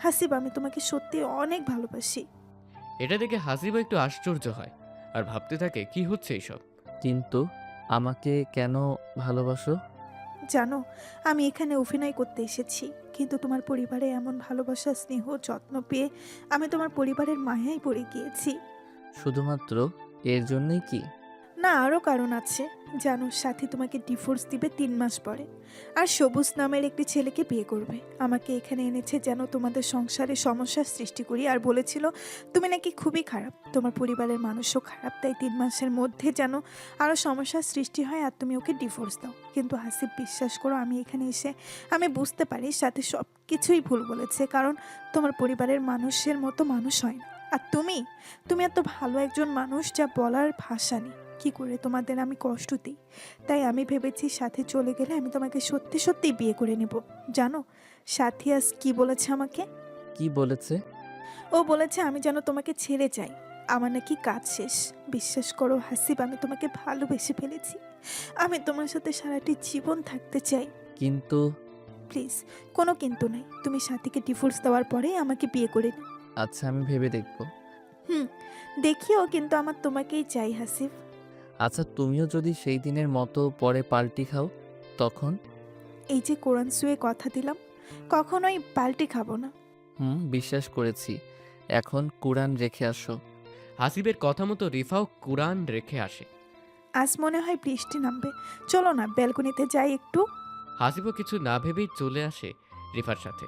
Speaker 7: হাসিব, আমি তোমাকে সত্যি অনেক ভালোবাসি।
Speaker 3: এটা দেখে হাসিবও একটু আশ্চর্য হয় আর ভাবতে থাকে কি হচ্ছে এইসব।
Speaker 2: কিন্তু আমাকে কেন ভালোবাসো?
Speaker 7: জানো, আমি এখানে অভিনয় করতে এসেছি, কিন্তু তোমার পরিবারে এমন ভালোবাসা, স্নেহ, যত্ন পেয়ে আমি তোমার পরিবারের মায়ায় পড়ে গিয়েছি।
Speaker 2: শুধুমাত্র এর জন্যই কি?
Speaker 7: না, আরও কারণ আছে। জানো, সাথী তোমাকে ডিভোর্স দিবে 3 মাস পরে, আর সবুজ নামের একটি ছেলেকে বিয়ে করবে। আমাকে এখানে এনেছে যেন তোমাদের সংসারে সমস্যার সৃষ্টি করি, আর বলেছিল তুমি নাকি খুবই খারাপ, তোমার পরিবারের মানুষও খারাপ, তাই 3 মাসের মধ্যে যেন আরও সমস্যার সৃষ্টি হয় আর তুমি ওকে ডিভোর্স দাও। কিন্তু হাসিব, বিশ্বাস করো, আমি এখানে এসে আমি বুঝতে পারি সাথে সব কিছুই ভুল বলেছে, কারণ তোমার পরিবারের মানুষের মতো মানুষ হয় না। আর তুমি এত ভালো একজন মানুষ, যা বলার ভাষা নেই। কি করে তোমাদের আমি কষ্ট দিই, তাই আমি ভেবেছি সাথে চলে গেলে আমি তোমাকে সত্যি সত্যি বিয়ে করে নেব। জানো, সাথী আজ কি বলেছে আমাকে?
Speaker 2: কি বলেছে?
Speaker 7: ও বলেছে আমি যেন তোমাকে ছেড়ে যাই, আমার নাকি কাজ শেষ। বিশ্বাস করো হাসিব, আমি তোমাকে ভালোবেসে ফেলেছি। আমি তোমার সাথে সারাটি জীবন থাকতে চাই।
Speaker 2: কিন্তু
Speaker 7: প্লিজ, কোনো কিন্তু নাই। তুমি সাথীকে ডিভোর্স দেওয়ার পরেই আমাকে বিয়ে করে নিও।
Speaker 2: আচ্ছা, আমি ভেবে দেখব।
Speaker 7: দেখিও, কিন্তু আমার তোমাকেই চাই হাসিব।
Speaker 2: আচ্ছা, তুমিও যদি সেই দিনের মতো পরে পাল্টি খাও তখন?
Speaker 7: এই যে কোরআন শুয়ে কথা দিলাম, কখনোই পাল্টি খাবো না।
Speaker 2: বিশ্বাস করেছি। এখন কুরআন রেখে আসো।
Speaker 3: হাসিবের কথা মতো রিফাও কুরআন রেখে আসে।
Speaker 7: আজ মনে হয় বৃষ্টি নামবে, চলো না ব্যালকনিতে যাই একটু।
Speaker 3: হাসিবও কিছু না ভেবেই চলে আসে রিফার সাথে।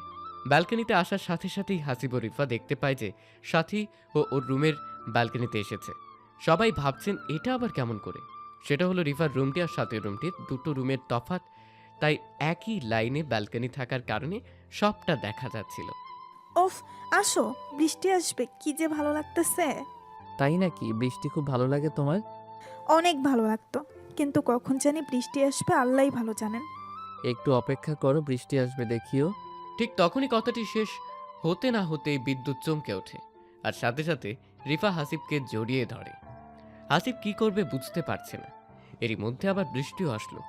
Speaker 3: ব্যালকনিতে আসার সাথে সাথেই হাসিব ও রিফা দেখতে পায় যে সাথী ও ওর রুমের ব্যালকনিতে এসেছে। সবাই ভাবছেন এটা আবার কেমন করে। সেটা হলো রিফার রুমটি আর সাথীর রুমটি, দুটো রুমের তফাৎ তাই একই লাইনে ব্যালকনি থাকার কারণে সবটা দেখা যাচ্ছিল।
Speaker 7: ওফ, আসো, বৃষ্টি আসবে, কি যে ভালো লাগতেছে।
Speaker 2: তাই নাকি? বৃষ্টি খুব ভালো লাগে তোমার?
Speaker 7: অনেক ভালো লাগতো, কিন্তু কখন জানি বৃষ্টি আসবে আল্লাহই ভালো জানেন।
Speaker 2: একটু অপেক্ষা করো, বৃষ্টি আসবে দেখিও।
Speaker 3: ঠিক তখনই কথাটি শেষ হতে না হতেই বিদ্যুৎ চমকে ওঠে, আর সাথে সাথে রিফা হাসিবকে জড়িয়ে ধরে। হাসিব কি করবে বুঝতে পারছে না। এরই মধ্যে আবার বৃষ্টিও আসলো।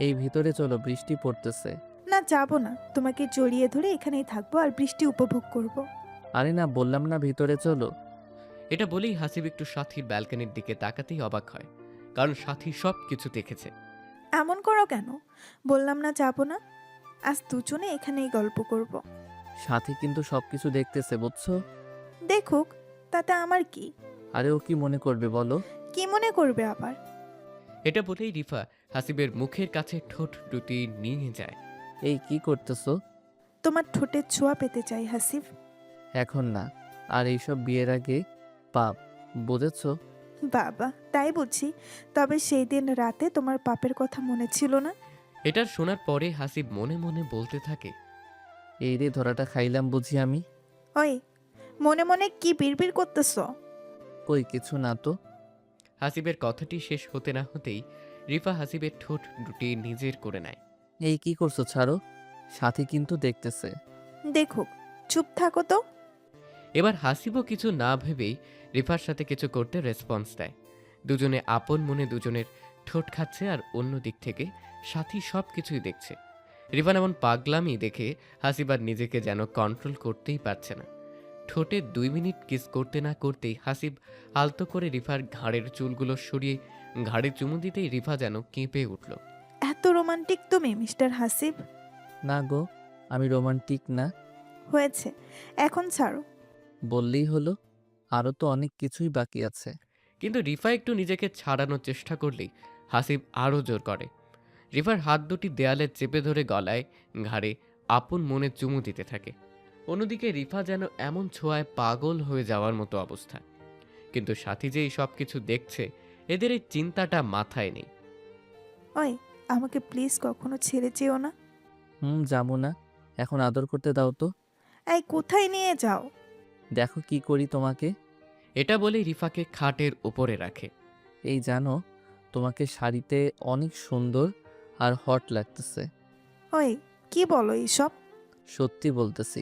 Speaker 2: এই ভিতরে চলো, বৃষ্টি পড়তেছে।
Speaker 7: না, যাব না, তোমাকে জড়িয়ে ধরে এখানেই থাকবো আর বৃষ্টি উপভোগ করব।
Speaker 2: আরে না, বললাম না ভিতরে চলো।
Speaker 3: এটা বলেই হাসিব একটু সাথীর ব্যালকনির দিকে তাকাতেই অবাক হয়, কারণ সাথী সব কিছু দেখেছে।
Speaker 7: এমন করো কেন? বললাম না যাব না, আজ দুজনে এখানেই গল্প করব।
Speaker 2: সাথী কিন্তু সবকিছু দেখতেছে, বুঝছো?
Speaker 7: দেখুক, তাতে আমার কি?
Speaker 2: আরে ও কি মনে করবে বলো?
Speaker 7: কি মনে করবে আবার?
Speaker 3: এটা বলেই রিফা হাসিবের মুখের কাছে ঠোঁট দুটি নিয়ে যায়।
Speaker 2: এই কি করতেছো?
Speaker 7: তোমার ঠোঁটের ছোঁয়া পেতে চাই হাসিব।
Speaker 2: এখন না, আর এইসব বিয়ের আগে পাপ, বুঝেছো?
Speaker 7: বাবা, তাই বুঝি। তবে সেই দিন রাতে তোমার পাপের কথা মনে ছিল না?
Speaker 3: এটার শোনার পরে হাসিব মনে মনে বলতে থাকে,
Speaker 2: এই রে ধরাটা খাইলাম বুঝি আমি।
Speaker 7: ওই, মনে মনে কি বিড়বিড় করতেছ?
Speaker 2: কই কিছু না তো।
Speaker 3: হাসিবের কথাটি শেষ হতে না হতেই রিফা হাসিবের ঠোঁট দুটি নিজের করে নেয়।
Speaker 2: এই কি করছো, ছাড়ো। সাথী কিন্তু দেখতেছে।
Speaker 7: দেখুক, চুপ থাকো তো।
Speaker 3: এবার হাসিবও কিছু না ভেবেই রিফার সাথে কিছু করতে রেসপন্স দেয়। দুজনে আপন মনে দুজনের ঠোঁট খাচ্ছে, আর অন্য দিক থেকে সাথী সব কিছুই দেখছে। রিফান এমন পাগলামি দেখে হাসিবার নিজেকে যেন কন্ট্রোল করতেই পারছে না। ঠোঁটে 2 মিনিট কিস করতে না করতেই হাসিব আলতো করে রিফার ঘাড়ের চুলগুলো সরিয়ে ঘাড়ে চুমু দিতেই রিফা যেন কেঁপে উঠল।
Speaker 7: এত রোমান্টিক তুমি মিস্টার হাসিব?
Speaker 2: না গো, আমি রোমান্টিক না।
Speaker 7: হয়েছে, এখন ছাড়ো।
Speaker 2: বললেই হলো, আরও তো অনেক কিছুই বাকি আছে।
Speaker 3: কিন্তু রিফা একটু নিজেকে ছাড়ানোর চেষ্টা করলেই হাসিব আরও জোর করে। রিফার হাত দুটি দেয়ালে চেপে ধরে গলায় ঘাড়ে আপন মনে চুমু দিতে থাকে। অন্যদিকে রিফা যেন এমন ছোঁয়ায় পাগল হয়ে যাওয়ার মতো অবস্থা। কিন্তু সাথী যে এই সব কিছু দেখছে, এদের এই চিন্তাটা মাথায় নেই।
Speaker 7: ওই, আমাকে প্লিজ কখনো ছেড়ে যেও না।
Speaker 2: যাবো না, এখন আদর করতে দাও তো।
Speaker 7: এই, কোথায় নিয়ে যাও?
Speaker 2: দেখো কি করি তোমাকে।
Speaker 3: এটা বলে রিফাকে খাটের উপরে রাখে।
Speaker 2: এই জানো, তোমাকে শাড়িতে অনেক সুন্দর আর হট লাগতেছে।
Speaker 7: ওই, কি বলো এইসব?
Speaker 2: সত্যি বলতেছি,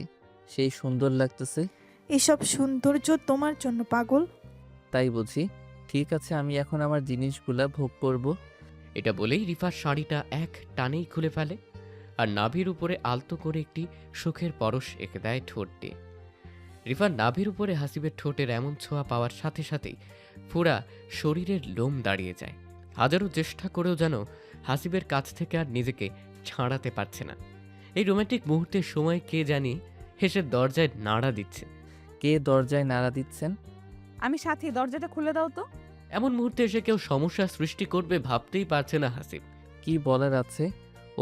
Speaker 2: সেই সুন্দর লাগতেছে।
Speaker 7: এসব সৌন্দর্য তোমার জন্য পাগল।
Speaker 2: তাই বুঝি? ঠিক আছে, আমি এখন আমার জিনিসগুলা ভোগ করব।
Speaker 3: এটা বলেই রিফার শাড়িটা এক টানেই খুলে ফেলে, আর নাভির উপরে আলতো করে একটি সুখের পরশ এঁকে দেয় ঠোঁট দিয়ে। রিফার নাভির উপরে হাসিবের ঠোঁটের এমন ছোঁয়া পাওয়ার সাথে সাথেই পুরা শরীরের লোম দাঁড়িয়ে যায়। হাজারো চেষ্টা করেও যেন হাসিবের কাছ থেকে আর নিজেকে ছাড়াতে পারছে না। এই রোমান্টিক মুহূর্তের সময় কে জানি হেসে দরজায় নাড়া দিচ্ছে।
Speaker 2: কে দরজায় নাড়া দিচ্ছেন?
Speaker 1: আমি সাথী, দরজাটা খুলে দাও তো।
Speaker 3: এমন মুহূর্তে এসে কেউ সমস্যা সৃষ্টি করবে ভাবতেই পারছে না হাসিব।
Speaker 2: কি বলার আছে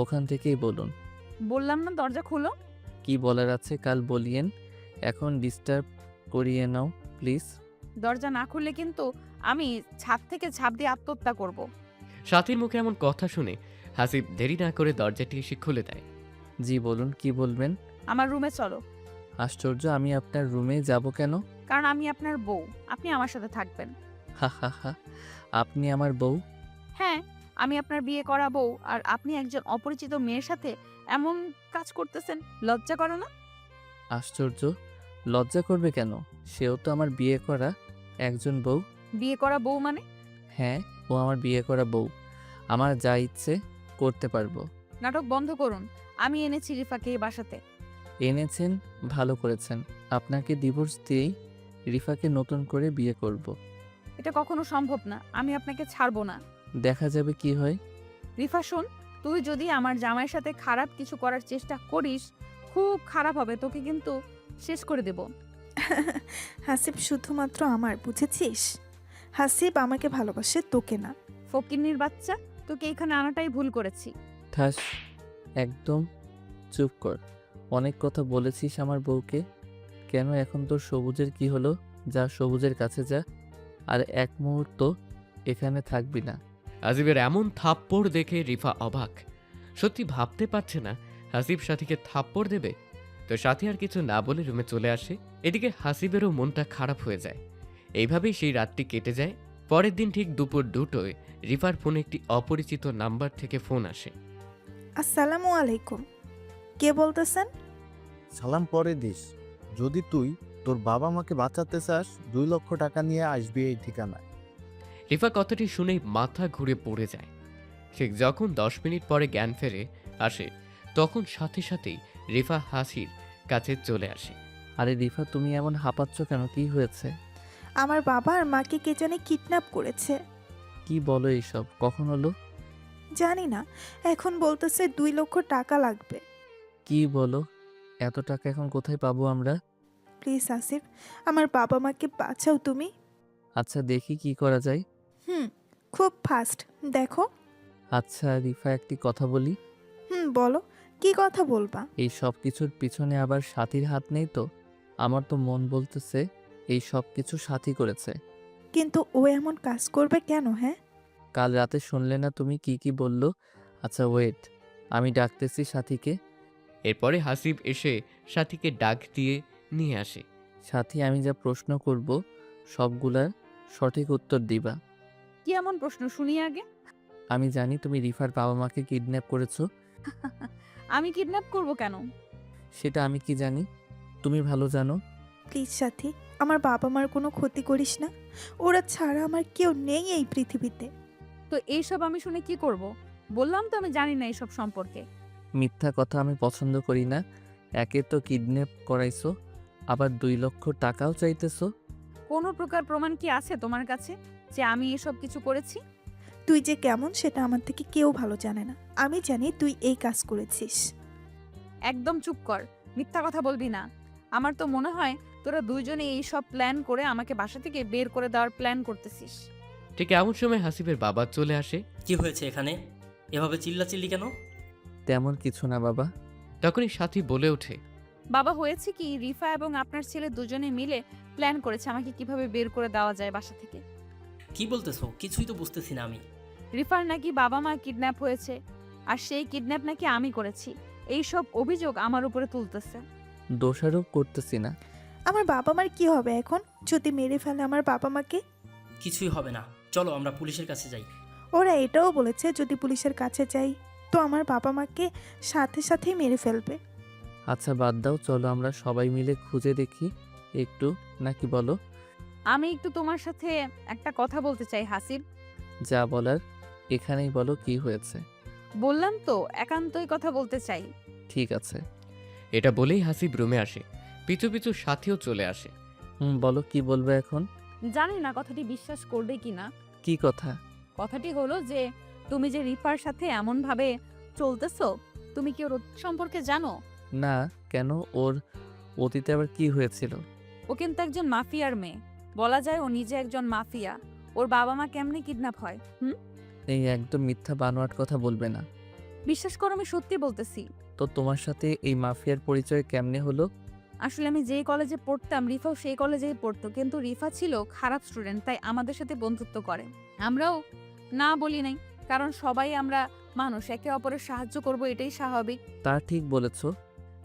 Speaker 2: ওখান থেকেই বলুন।
Speaker 1: বললাম না দরজা খুলো।
Speaker 2: কি বলার আছে কাল বলিয়েন, এখন ডিস্টার্ব করিয়ে নাও প্লিজ।
Speaker 1: দরজা না খুললে কিন্তু আমি ছাদ থেকে ঝাঁপ দিয়ে আত্মহত্যা করব।
Speaker 3: সাথীর মুখে এমন কথা শুনে হাসিব দেরি না করে দরজাটি এসে খুলে দেয়।
Speaker 2: জি বলুন, কি বলবেন?
Speaker 1: আমার রুমে চলো।
Speaker 2: আশ্চর্য, আমি আপনার রুমে যাব কেন?
Speaker 1: কারণ আমি আপনার বউ, আপনি আমার সাথে থাকবেন।
Speaker 2: হা হা হা, আপনি আমার বউ?
Speaker 1: হ্যাঁ, আমি আপনার বিয়ে করা বউ, আর আপনি একজন অপরিচিত মেয়ের সাথে এমন কাজ করতেছেন, লজ্জা করো না?
Speaker 2: আশ্চর্য, লজ্জা করবে কেন? সেও তো আমার বিয়ে করা একজন বউ।
Speaker 1: বিয়ে করা বউ মানে?
Speaker 2: হ্যাঁ, ও আমার বিয়ে করা বউ, আমার যা ইচ্ছে করতে পারবো।
Speaker 1: নাটক বন্ধ করুন। আমি এনেছি রিফাকে এই বাসাতে।
Speaker 2: এনেছেন, ভালো করেছেন। আপনাকে ডিভোর্স দিয়েই রিফাকে নতুন করে বিয়ে করব।
Speaker 1: এটা কখনো সম্ভব না, আমি আপনাকে ছাড়বো না।
Speaker 2: দেখা যাবে কি হয়।
Speaker 1: রিফা শোন, তুই যদি আমার জামাইয়ের সাথে খারাপ কিছু করার চেষ্টা করিস, খুব খারাপ হবে, তোকে কিন্তু শেষ করে দেব।
Speaker 7: হাসিব শুধুমাত্র আমার, বুঝেছিস? হাসিব আমাকে ভালোবাসে, তোকে না।
Speaker 1: ফকিন্নির বাচ্চা, তোকে এখানে আনাটাই ভুল করেছি।
Speaker 2: ঠাস, একদম চুপ কর। অনেক কথা বলেছিস আমার বউকে। কেন এখন তোর সবুজের কি হলো? যা সবুজের কাছে যা, আর এক মুহূর্ত এখানে থাকবি না।
Speaker 3: আজিবের এমন থাপ্পড় দেখে রিফা অবাক। সত্যি ভাবতে পারছে না হাসিব সাথীকে থাপ্পড় দেবে। তো সাথী আর কিছু না বলে রুমে চলে আসে। এদিকে হাসিবেরও মনটা খারাপ হয়ে যায়। এইভাবেই সেই রাতটি কেটে যায়। পরের দিন ঠিক দুপুর 2টোয় রিফার ফোনে একটি অপরিচিত নাম্বার থেকে ফোন আসে।
Speaker 7: আসসালামু আলাইকুম, কে বলতেছেন?
Speaker 11: সালাম পরে দিস। যদি তুই তোর বাবা মাকে বাঁচাতে চাস 2 লক্ষ টাকা নিয়ে আসবি এই ঠিকানায়।
Speaker 3: রিফা কথাটি শুনেই মাথা ঘুরে পড়ে যায়। ঠিক যখন 10 মিনিট পরে জ্ঞান ফেরে আসে, তখন সাথে সাথেই রিফা হাসির কাছে চলে আসে।
Speaker 2: আরে রিফা, তুমি এমন হাঁপাচ্ছ কেন? কি হয়েছে?
Speaker 7: আমার বাবা আর মাকে কে জানে কিডন্যাপ করেছে।
Speaker 2: কি বলো এইসব? কখন হলো?
Speaker 7: জানি না, এখন বলতেছে 2 লক্ষ টাকা লাগবে।
Speaker 2: কি বলো? এত টাকা এখন কোথায় পাবো আমরা?
Speaker 7: প্লিজ আসিফ, আমার বাবা মাকে বাঁচাও তুমি।
Speaker 2: আচ্ছা, দেখি কি করা যায়।
Speaker 7: খুব ফাস্ট দেখো।
Speaker 2: আচ্ছা রিফা, একটি কথা বলি।
Speaker 7: বলো, কি কথা বলবা?
Speaker 2: এই সব কিছুর পিছনে আবার সাথীর হাত নেই তো? আমার তো মন বলতেছে এই সব কিছু সাথী করেছে।
Speaker 7: কিন্তু ও এমন কাজ করবে কেন? হ্যাঁ,
Speaker 2: কাল রাতে শুনলে না তুমি কি কি বলল? আচ্ছা ওয়েট, আমি ডাকতেছি সাথীকে।
Speaker 3: এরপরে হাসিব এসে সাথীকে ডাক দিয়ে নিয়ে আসে।
Speaker 2: সাথী, আমি যা প্রশ্ন করব সবগুলার সঠিক উত্তর দিবা।
Speaker 1: কি এমন প্রশ্ন শুনি আগে?
Speaker 2: আমি জানি তুমি রিফার বাবা মাকে কিডন্যাপ করেছো।
Speaker 1: আমি কিডন্যাপ করব কেন?
Speaker 2: সেটা আমি কি জানি? তুমি ভালো জানো।
Speaker 7: প্লিজ সাথী, আমার বাবা মার কোনো ক্ষতি করিস না। ওরা ছাড়া আমার কেউ নেই এই পৃথিবীতে।
Speaker 1: তো এইসব আমি শুনে কি করব? বললাম তো আমি জানি না এইসব সম্পর্কে।
Speaker 2: মিথ্যা কথা আমি পছন্দ করি না। একে তো কিডন্যাপ করাইছো, আবার 2 লক্ষ টাকাও চাইতেছো।
Speaker 1: কোনো প্রকার প্রমাণ কি আছে তোমার কাছে যে আমি এসব কিছু করেছি?
Speaker 7: তুই যে কেমন সেটা আমার থেকে কেউ ভালো জানে না। আমি জানি তুই এই কাজ করেছিস।
Speaker 1: একদম চুপ কর, মিথ্যা কথা বলবি না। আমার তো মনে হয় তোরা দুইজনে এই সব প্ল্যান করে আমাকে বাসা থেকে বের করে দেওয়ার প্ল্যান করতেছিস।
Speaker 3: ঠিক এমন সময় হাসিবের বাবা চলে আসে।
Speaker 5: কি হয়েছে এখানে? এভাবে চিল্লাচিল্লি কেন?
Speaker 2: তেমন কিছু না বাবা।
Speaker 3: তখনই সাথী বলে ওঠে,
Speaker 1: বাবা, হয়েছে কি, রিফা এবং আপনার ছেলে দুজনে মিলে প্ল্যান করেছে আমাকে কিভাবে বের করে দেওয়া যায় বাসা থেকে।
Speaker 5: কি বলতেছো? কিছুই তো বুঝতেছি না আমি।
Speaker 1: রিফার নাকি বাবা মা কিডন্যাপ হয়েছে, আর সেই কিডন্যাপ নাকি আমি করেছি। এই সব অভিযোগ আমার উপরে তুলতেছে।
Speaker 2: দোষারোপ করতেছি না।
Speaker 7: আমার বাবা মার কি হবে এখন যদি মেরে ফেলে আমার বাবা মাকে?
Speaker 5: কিছুই হবে না, চলো আমরা পুলিশের কাছে যাই।
Speaker 7: ওরা এটাও বলেছে যদি পুলিশের কাছে যাই তো আমার বাবা মাকে সাথে সাথেই মেরে ফেলবে।
Speaker 2: আচ্ছা বাদ দাও, চলো আমরা সবাই মিলে খুঁজে দেখি একটু, নাকি বলো?
Speaker 1: আমি একটু তোমার সাথে একটা কথা বলতে চাই হাসিব।
Speaker 2: যা বলার এখানেই বলো, কি হয়েছে?
Speaker 1: বললাম তো একান্তই কথা বলতে চাই।
Speaker 2: ঠিক আছে।
Speaker 3: এটা বলেই হাসিব রুমে আসে। পিছু পিছু সাথীও চলে আসে।
Speaker 2: বলো, কি বলবে এখন?
Speaker 1: জানি না কথাটি বিশ্বাস করবে কিনা।
Speaker 2: কি কথা?
Speaker 1: কথাটি হলো যে তুমি যে রিফার সাথে এমন ভাবে চলতেছো, তুমি কি ওর অতীত সম্পর্কে জানো?
Speaker 2: না, কেন? ওর অতীতে আবার কি হয়েছিল?
Speaker 1: ও কিন্তু একজন মাফিয়ার মেয়ে। বলা যায় ও নিজে একজন মাফিয়া। ওর বাবা মা কেমনে কিডন্যাপ হয়?
Speaker 2: এই একদম মিথ্যা বানোয়াট কথা বলবে না।
Speaker 1: বিশ্বাস করো, আমি সত্যি বলতেছি।
Speaker 2: তো তোমার সাথে এই মাফিয়ার পরিচয় কেমনে হলো?
Speaker 1: আসলে আমি যেই কলেজে পড়তাম রিফাও সেই কলেজেই পড়তো, কিন্তু রিফা ছিল খারাপ স্টুডেন্ট, তাই আমাদের সাথে বন্ধুত্ব করে। আমরাও না বলি নাই, কারণ সবাই আমরা মানুষ, একে অপরের সাহায্য করব, এটাই স্বাভাবিক।
Speaker 2: তা ঠিক বলেছো।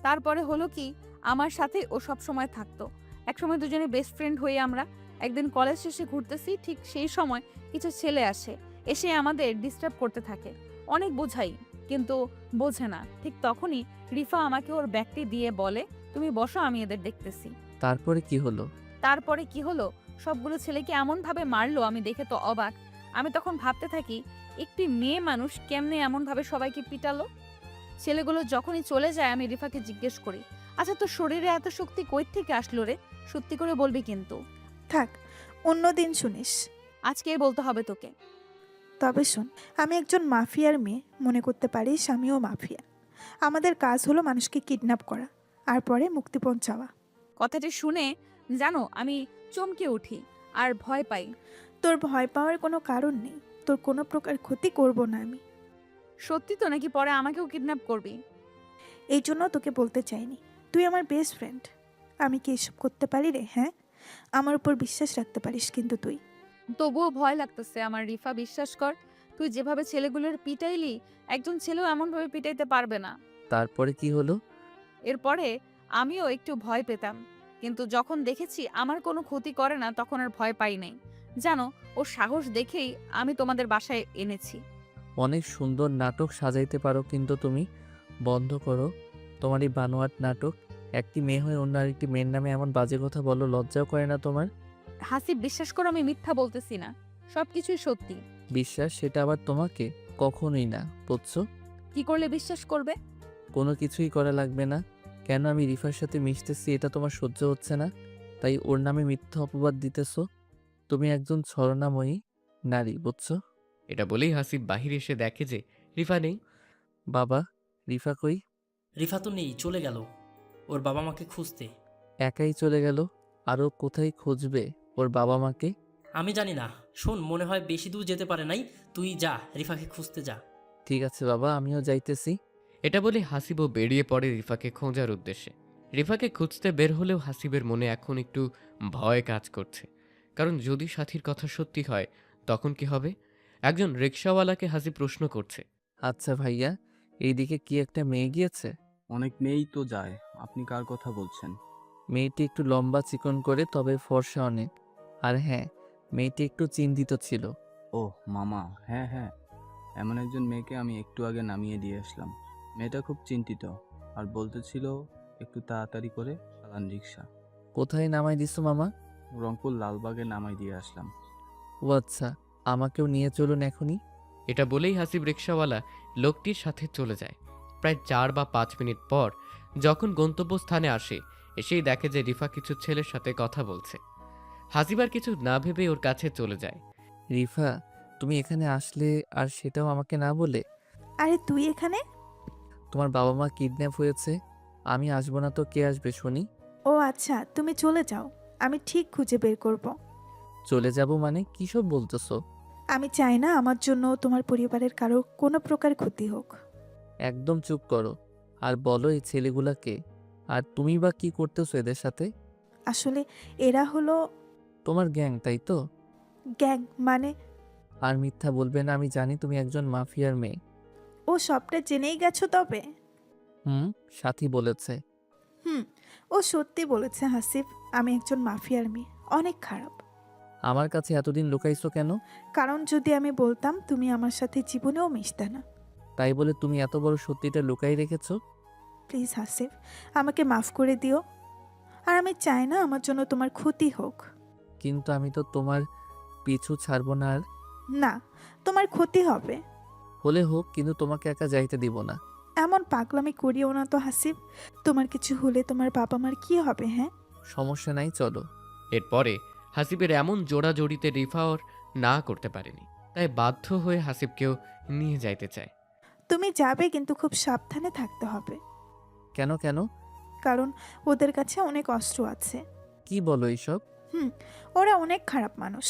Speaker 1: তারপরে হলো কি, আমার সাথে ও সব সময় থাকতো। একসময় দুজনে বেস্ট ফ্রেন্ড হয়ে আমরা একদিন কলেজ শেষে ঘুরতেছি, ঠিক সেই সময় কিছু ছেলে আসে, এসে আমাদের ডিস্টার্ব করতে থাকে। অনেক বোঝাই কিন্তু বোঝে না। ঠিক তখনই রিফা আমাকে ওর ব্যাগটি দিয়ে বলে, তুমি বসো, আমি এদের দেখতেছি।
Speaker 2: তারপরে কি হলো?
Speaker 1: তারপরে কি হলো, সবগুলো ছেলেকে এমন ভাবে মারলো, আমি দেখে তো অবাক। আমি তখন ভাবতে থাকি, একটি মেয়ে মানুষ কেমনে এমন ভাবে সবাইকে পিটালো। ছেলেগুলো যখনই চলে যায় আমি রিফাকে জিজ্ঞেস করি, আচ্ছা তোর শরীরে এত শক্তি কই থেকে আসলো রে? সত্যি করে বলবি কিন্তু।
Speaker 7: থাক, অন্য দিন শুনিস।
Speaker 1: আজকে বলতে হবে তোকে।
Speaker 7: তবে শোন, আমি একজন মাফিয়ার মেয়ে, মনে করতে পারিস আমিও মাফিয়া। আমাদের কাজ হলো মানুষকে কিডন্যাপ করা আর পরে মুক্তিপণ চাওয়া।
Speaker 1: কথাটি শুনে জানো আমি চমকে উঠি আর ভয় পাই।
Speaker 7: তোর ভয় পাওয়ার কোনো কারণ নেই, তোর কোনো প্রকার ক্ষতি করব না আমি।
Speaker 1: সত্যি তো নাকি পরে আমাকেও কিডন্যাপ করবি?
Speaker 7: এই জন্য তোকে বলতে চাইনি, তুই আমার বেস্ট ফ্রেন্ড। আমি কি এসব করতে পারি রে? হ্যাঁ, আমার উপর বিশ্বাস রাখতে পারিস কিন্তু তুই।
Speaker 1: তবুও ভয় লাগতেছে আমার রিফা, বিশ্বাস কর। তুই যেভাবে ছেলেগুলোর পিটাইলি একজন ছেলেও এমনভাবে পিটাইতে পারবে না।
Speaker 2: তারপরে কি হলো?
Speaker 1: এরপরে আমিও একটু ভয় পেতাম, কিন্তু যখন দেখেছি আমার কোনো ক্ষতি করে না তখন আর ভয় পাই নাই। জানো, ওর সাহস দেখেই আমি তোমাদের বাসায় এনেছি।
Speaker 2: অনেক সুন্দর নাটক সাজাইতে পারো, কিন্তু তুমি বন্ধ করো তোমার এই বানোয়াট নাটক। একটি মেয়ে হয়ে অন্য আরেকটি মেয়ের নামে এমন বাজে কথা বলো, লজ্জাও করে না তোমার?
Speaker 1: হাসিব, বিশ্বাস করো আমি মিথ্যা বলতেছি না, সবকিছুই সত্যি।
Speaker 2: বিশ্বাস সেটা আবার তোমাকে? কখনোই না, বুঝছো?
Speaker 1: কি করলে বিশ্বাস করবে?
Speaker 2: কোনো কিছুই করা লাগবে না। কেন আমি রিফার সাথে মিশতেছি এটা তোমার সহ্য হচ্ছে না, তাই ওর নামে মিথ্যা অপবাদ দিতেছো। তুমি একজন ছলনাময়ী নারী, বুঝছো?
Speaker 3: এটা বলেই হাসিব বাহিরে এসে দেখে যে রিফা নেই।
Speaker 2: বাবা, রিফা কই?
Speaker 5: রিফা তো নেই, চলে গেল ওর বাবা মাকে খুঁজতে।
Speaker 2: একাই চলে গেল? আরও কোথায় খুঁজবে ওর বাবা মাকে?
Speaker 5: আমি জানি না, শোন, মনে হয় বেশি দূর যেতে পারে নাই, তুই যা রিফাকে খুঁজতে যা।
Speaker 2: ঠিক আছে বাবা, আমিও যাইতেছি।
Speaker 3: এটা বলে হাসিবও বেরিয়ে পড়ে রিফাকে খোঁজার উদ্দেশ্যে। রিফাকে খুঁজতে বের হলেও হাসিবের মনে এখন একটু ভয় কাজ করছে, কারণ যদি সাথীর কথা সত্যি হয় তখন কি হবে? একজন রিকশাওয়ালাকে হাসিব প্রশ্ন করছে।
Speaker 2: আচ্ছা ভাইয়া, এইদিকে কি একটা মেয়ে গিয়েছে?
Speaker 4: অনেক মেয়েই তো যায়, আপনি কার কথা বলছেন?
Speaker 2: মেয়েটি একটু লম্বা চিকন করে, তবে ফর্সা অনেক। আর হ্যাঁ, মেয়েটি একটু চিন্তিত ছিল।
Speaker 4: ওহ মামা, হ্যাঁ হ্যাঁ, এমন একজন মেয়েকে আমি একটু আগে নামিয়ে দিয়ে আসলাম। মেয়েটা খুব চিন্তিত আর বলতেছিল একটু তাড়াতাড়ি করে চালান রিক্সা।
Speaker 2: কোথায় নামাই দিছো মামা?
Speaker 4: রংপুর লালবাগে নামাই দিয়ে আসলাম।
Speaker 2: ও আচ্ছা, আমাকেও নিয়ে চলুন এখনই।
Speaker 3: এটা বলেই হাসিব রিকশাওয়ালা লোকটির সাথে চলে যায়। প্রায় 4 বা 5 মিনিট পর যখন গন্তব্যস্থানে আসে, এসেই দেখে যে রিফা কিছু ছেলের সাথে কথা বলছে। হাসিব আর কিছু না ভেবে ওর কাছে চলে যায়।
Speaker 2: রিফা, তুমি এখানে আসলে, আর সেটাও আমাকে না বলে?
Speaker 7: আরে তুই এখানে?
Speaker 2: তোমার বাবা মা কিডন্যাপ হয়েছে, আমি আসবো না তো কে আসবে শুনি?
Speaker 7: ও আচ্ছা, তুমি চলে যাও, আমি ঠিক খুঁজে বের করব।
Speaker 2: চলে যাব মানে কী সব বলতেছো?
Speaker 7: আমি চাই না আমার জন্য তোমার পরিবারের কারো কোনো প্রকার ক্ষতি হোক।
Speaker 2: একদম চুপ করো, আর বলো এই ছেলেগুলাকে, আর তুমি বা কি করতেছো এদের সাথে?
Speaker 7: আসলে এরা হলো
Speaker 2: তোমার গ্যাং, তাই তো?
Speaker 7: গ্যাং মানে?
Speaker 2: আর মিথ্যা বলবে না, আমি জানি তুমি একজন মাফিয়ার মেয়ে।
Speaker 7: ও সবটা জেনেই গেছো তবে?
Speaker 2: সাথী বলেছে।
Speaker 7: হুম, ও সত্যি বলেছে হাসিব, আমি একজন মাফিয়ার মেয়ে, অনেক খারাপ।
Speaker 2: আমার কাছে এতদিন লুকাইছো কেন?
Speaker 7: কারণ যদি আমি বলতাম তুমি আমার সাথে জীবনেও মিশতে না।
Speaker 2: তাই বলে তুমি এত বড় সত্যিটা লুকাই রেখেছো?
Speaker 7: প্লিজ হাসিব, আমাকে মাফ করে দিও। আর আমি চাই না আমার জন্য তোমার ক্ষতি হোক।
Speaker 2: কিন্তু আমি তো তোমার পিছু ছাড়বো না। আর
Speaker 7: না, তোমার ক্ষতি হবে।
Speaker 2: হলে হোক, কিন্তু তোমাকে একা যাইতে দিব না।
Speaker 7: এমন পাগলামি করিও না তো হাসিব, তোমার কিছু হলে তোমার বাবা মার কি হবে? হ্যাঁ,
Speaker 2: সমস্যা নাই, চলো।
Speaker 3: এরপরে হাসিবের এমন জোড়াজড়িতে রিফা ওর না করতে পারেনি, তাই বাধ্য হয়ে হাসিবকেও নিয়ে যাইতে চায়।
Speaker 7: তুমি যাবে, কিন্তু খুব সাবধানে থাকতে হবে।
Speaker 2: কেন কেন?
Speaker 7: কারণ ওদের কাছে অনেক অস্ত্র আছে।
Speaker 2: কি বলো এইসব?
Speaker 7: ওরা অনেক খারাপ মানুষ।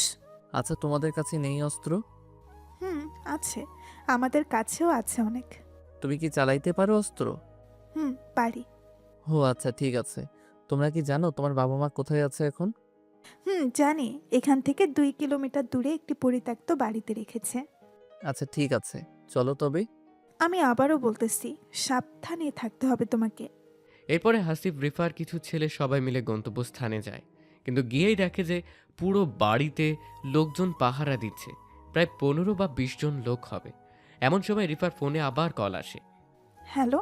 Speaker 2: আচ্ছা, তোমাদের কাছে নেই অস্ত্র?
Speaker 7: আছে, আমাদের কাছেও আছে অনেক।
Speaker 2: তুমি কি চালাইতে পারো অস্ত্র?
Speaker 7: পারি।
Speaker 2: ও আচ্ছা, ঠিক আছে। তোমরা কি জানো তোমার বাবা মা কোথায় আছে এখন?
Speaker 7: জানি, এখান থেকে 2 কিলোমিটার দূরে একটি পরিত্যক্ত বাড়িতে রেখেছে।
Speaker 2: আচ্ছা ঠিক আছে, চলো তবে।
Speaker 7: আমি আবারও বলতেছি, সাবধানে থাকতে হবে তোমাকে।
Speaker 3: এরপরে হাসিব রিফার কিছু ছেলে সবাই মিলে গন্তব্যস্থানে যায়, কিন্তু গিয়েই দেখে যে পুরো বাড়িতে লোকজন পাহারা দিচ্ছে। প্রায় 15 বা 20 জন লোক হবে। এমন সময় রিফার ফোনে আবার কল আসে।
Speaker 7: হ্যালো,